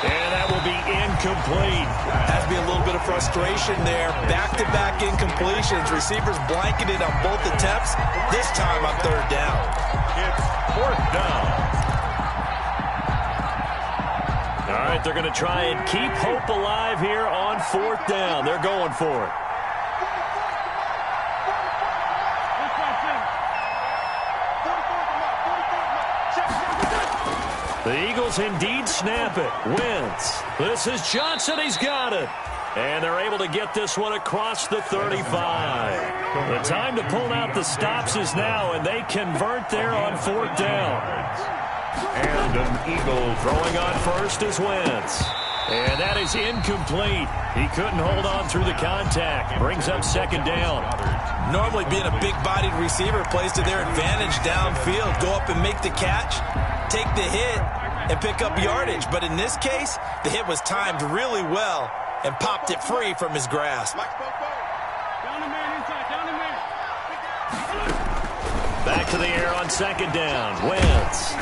And that will be incomplete. Has to be a little bit of frustration there. Back-to-back incompletions. Receivers blanketed on both attempts. This time on third down. It's fourth down. All right, they're going to try and keep hope alive here on fourth down. They're going for it. The Eagles indeed snap it. Wentz. This is Johnson. He's got it. And they're able to get this one across the 35. The time to pull out the stops is now, and they convert there on fourth down. And an Eagle Throwing on first is Wentz. And that is incomplete. He couldn't hold on through the contact. Brings up second down. Normally being a big-bodied receiver plays to their advantage downfield. Go up and make the catch, take the hit, and pick up yardage. But in this case, the hit was timed really well and popped it free from his grasp. Back to the air on second down. Wentz.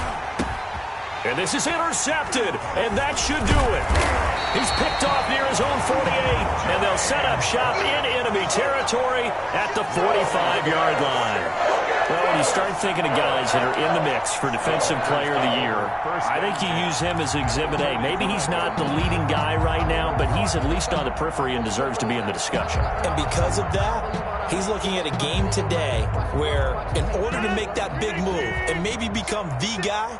And this is intercepted, and that should do it. He's picked off near his own 48, and they'll set up shop in enemy territory at the 45-yard line. Well, when you start thinking of guys that are in the mix for Defensive Player of the Year, I think you use him as Exhibit A. Maybe he's not the leading guy right now, but he's at least on the periphery and deserves to be in the discussion. And because of that, he's looking at a game today where in order to make that big move and maybe become the guy,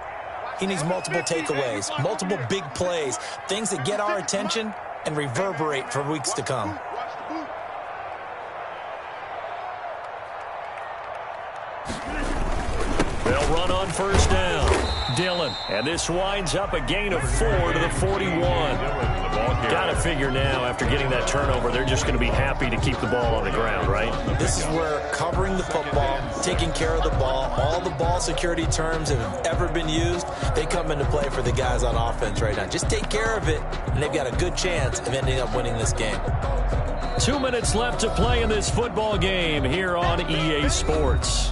he needs multiple takeaways, multiple big plays, things that get our attention and reverberate for weeks to come. They'll run on first down. Dillon. And this winds up a gain of 4 to the 41. Got to figure now, after getting that turnover, they're just going to be happy to keep the ball on the ground, right? This is where covering the football, taking care of the ball, all the ball security terms that have ever been used, they come into play for the guys on offense right now. Just take care of it, and they've got a good chance of ending up winning this game. 2 minutes left to play in this football game here on EA Sports.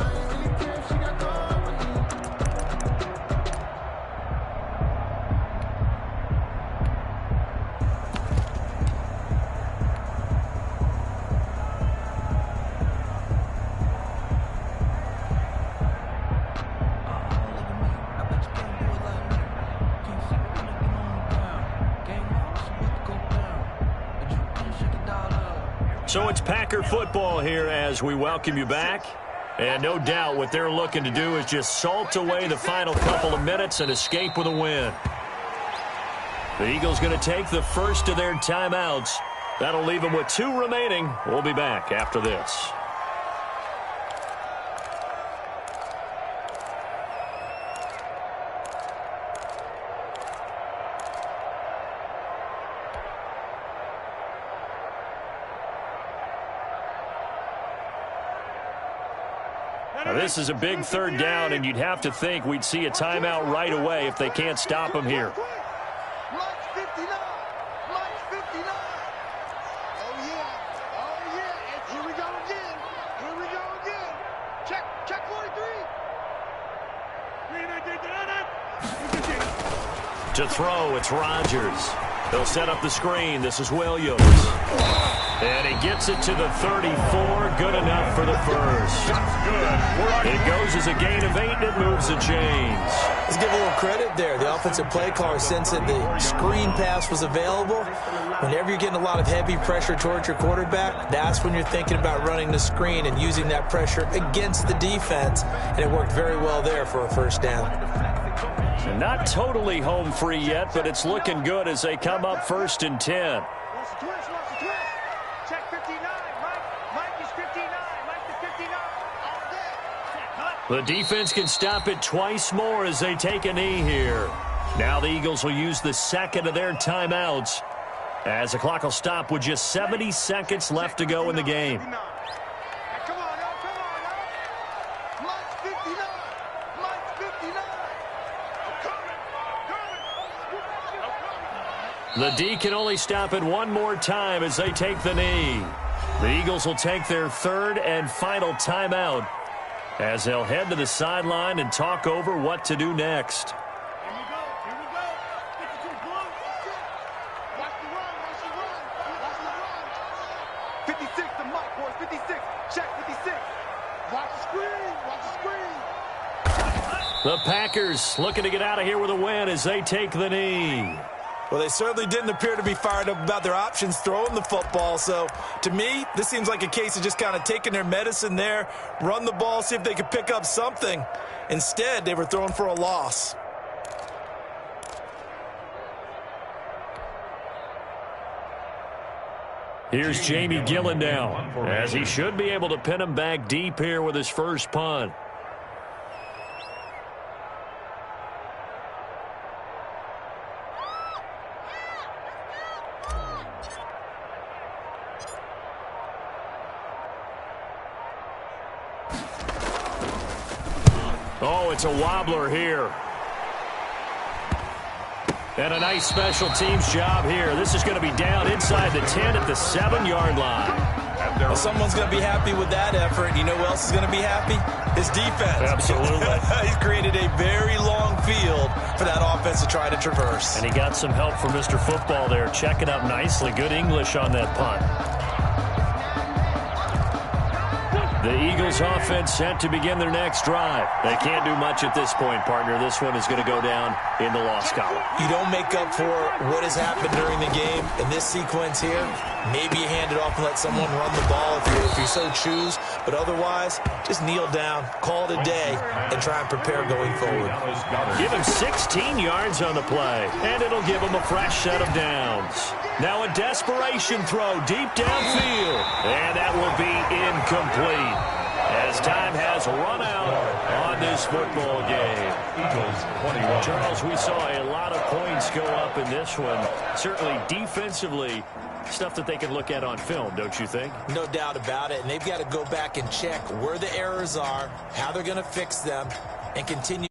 So it's Packer football here as we welcome you back. And no doubt what they're looking to do is just salt away the final couple of minutes and escape with a win. The Eagles going to take the first of their timeouts. That'll leave them with 2 remaining. We'll be back after this. Now, this is a big third down, and you'd have to think we'd see a timeout right away if they can't stop him here. Mike's 59. Mike's 59. Oh, yeah. And here we go again. Here we go again. Check 43. To throw, it's Rodgers. They'll set up the screen. This is Williams. And he gets it to the 34. Good enough for the first. It goes as a gain of 8, and it moves the chains. Let's give a little credit there. The offensive play caller sensed that the screen pass was available. Whenever you're getting a lot of heavy pressure towards your quarterback, that's when you're thinking about running the screen and using that pressure against the defense. And it worked very well there for a first down. Not totally home free yet, but it's looking good as they come up 1st and 10. Check 59. Mike is 59. Mike is 59. All day. The defense can stop it twice more as they take a knee here. Now the Eagles will use the second of their timeouts as the clock will stop with just 70 seconds left to go in the game. The D can only stop it one more time as they take the knee. The Eagles will take their third and final timeout as they'll head to the sideline and talk over what to do next. Here we go. Here we go. 52 blue. Watch the run. Watch the run. Watch the run. 56 to Mike, boys. 56. Check 56. Watch the screen. Watch the screen. The Packers looking to get out of here with a win as they take the knee. Well, they certainly didn't appear to be fired up about their options throwing the football. So, to me, this seems like a case of just kind of taking their medicine there, run the ball, see if they could pick up something. Instead, they were throwing for a loss. Here's Jamie Gillen now, as he should be able to pin him back deep here with his first punt. Oh, it's a wobbler here. And a nice special teams job here. This is going to be down inside the 10 at the 7-yard line. Well, someone's going to be happy with that effort. You know who else is going to be happy? His defense. Absolutely. He's created a very long field for that offense to try to traverse. And he got some help from Mr. Football there. Check it up nicely. Good English on that punt. The Eagles offense set to begin their next drive. They can't do much at this point, partner. This one is going to go down in the loss column. You don't make up for what has happened during the game. In this sequence here, maybe you hand it off and let someone run the ball if you so choose. But otherwise, just kneel down, call it a day, and try and prepare going forward. Give him 16 yards on the play, and it'll give him a fresh set of downs. Now a desperation throw deep downfield, and that will be incomplete as time has run out on this football game. Charles, we saw a lot of points go up in this one. Certainly defensively, stuff that they can look at on film, don't you think? No doubt about it, and they've got to go back and check where the errors are, how they're going to fix them, and continue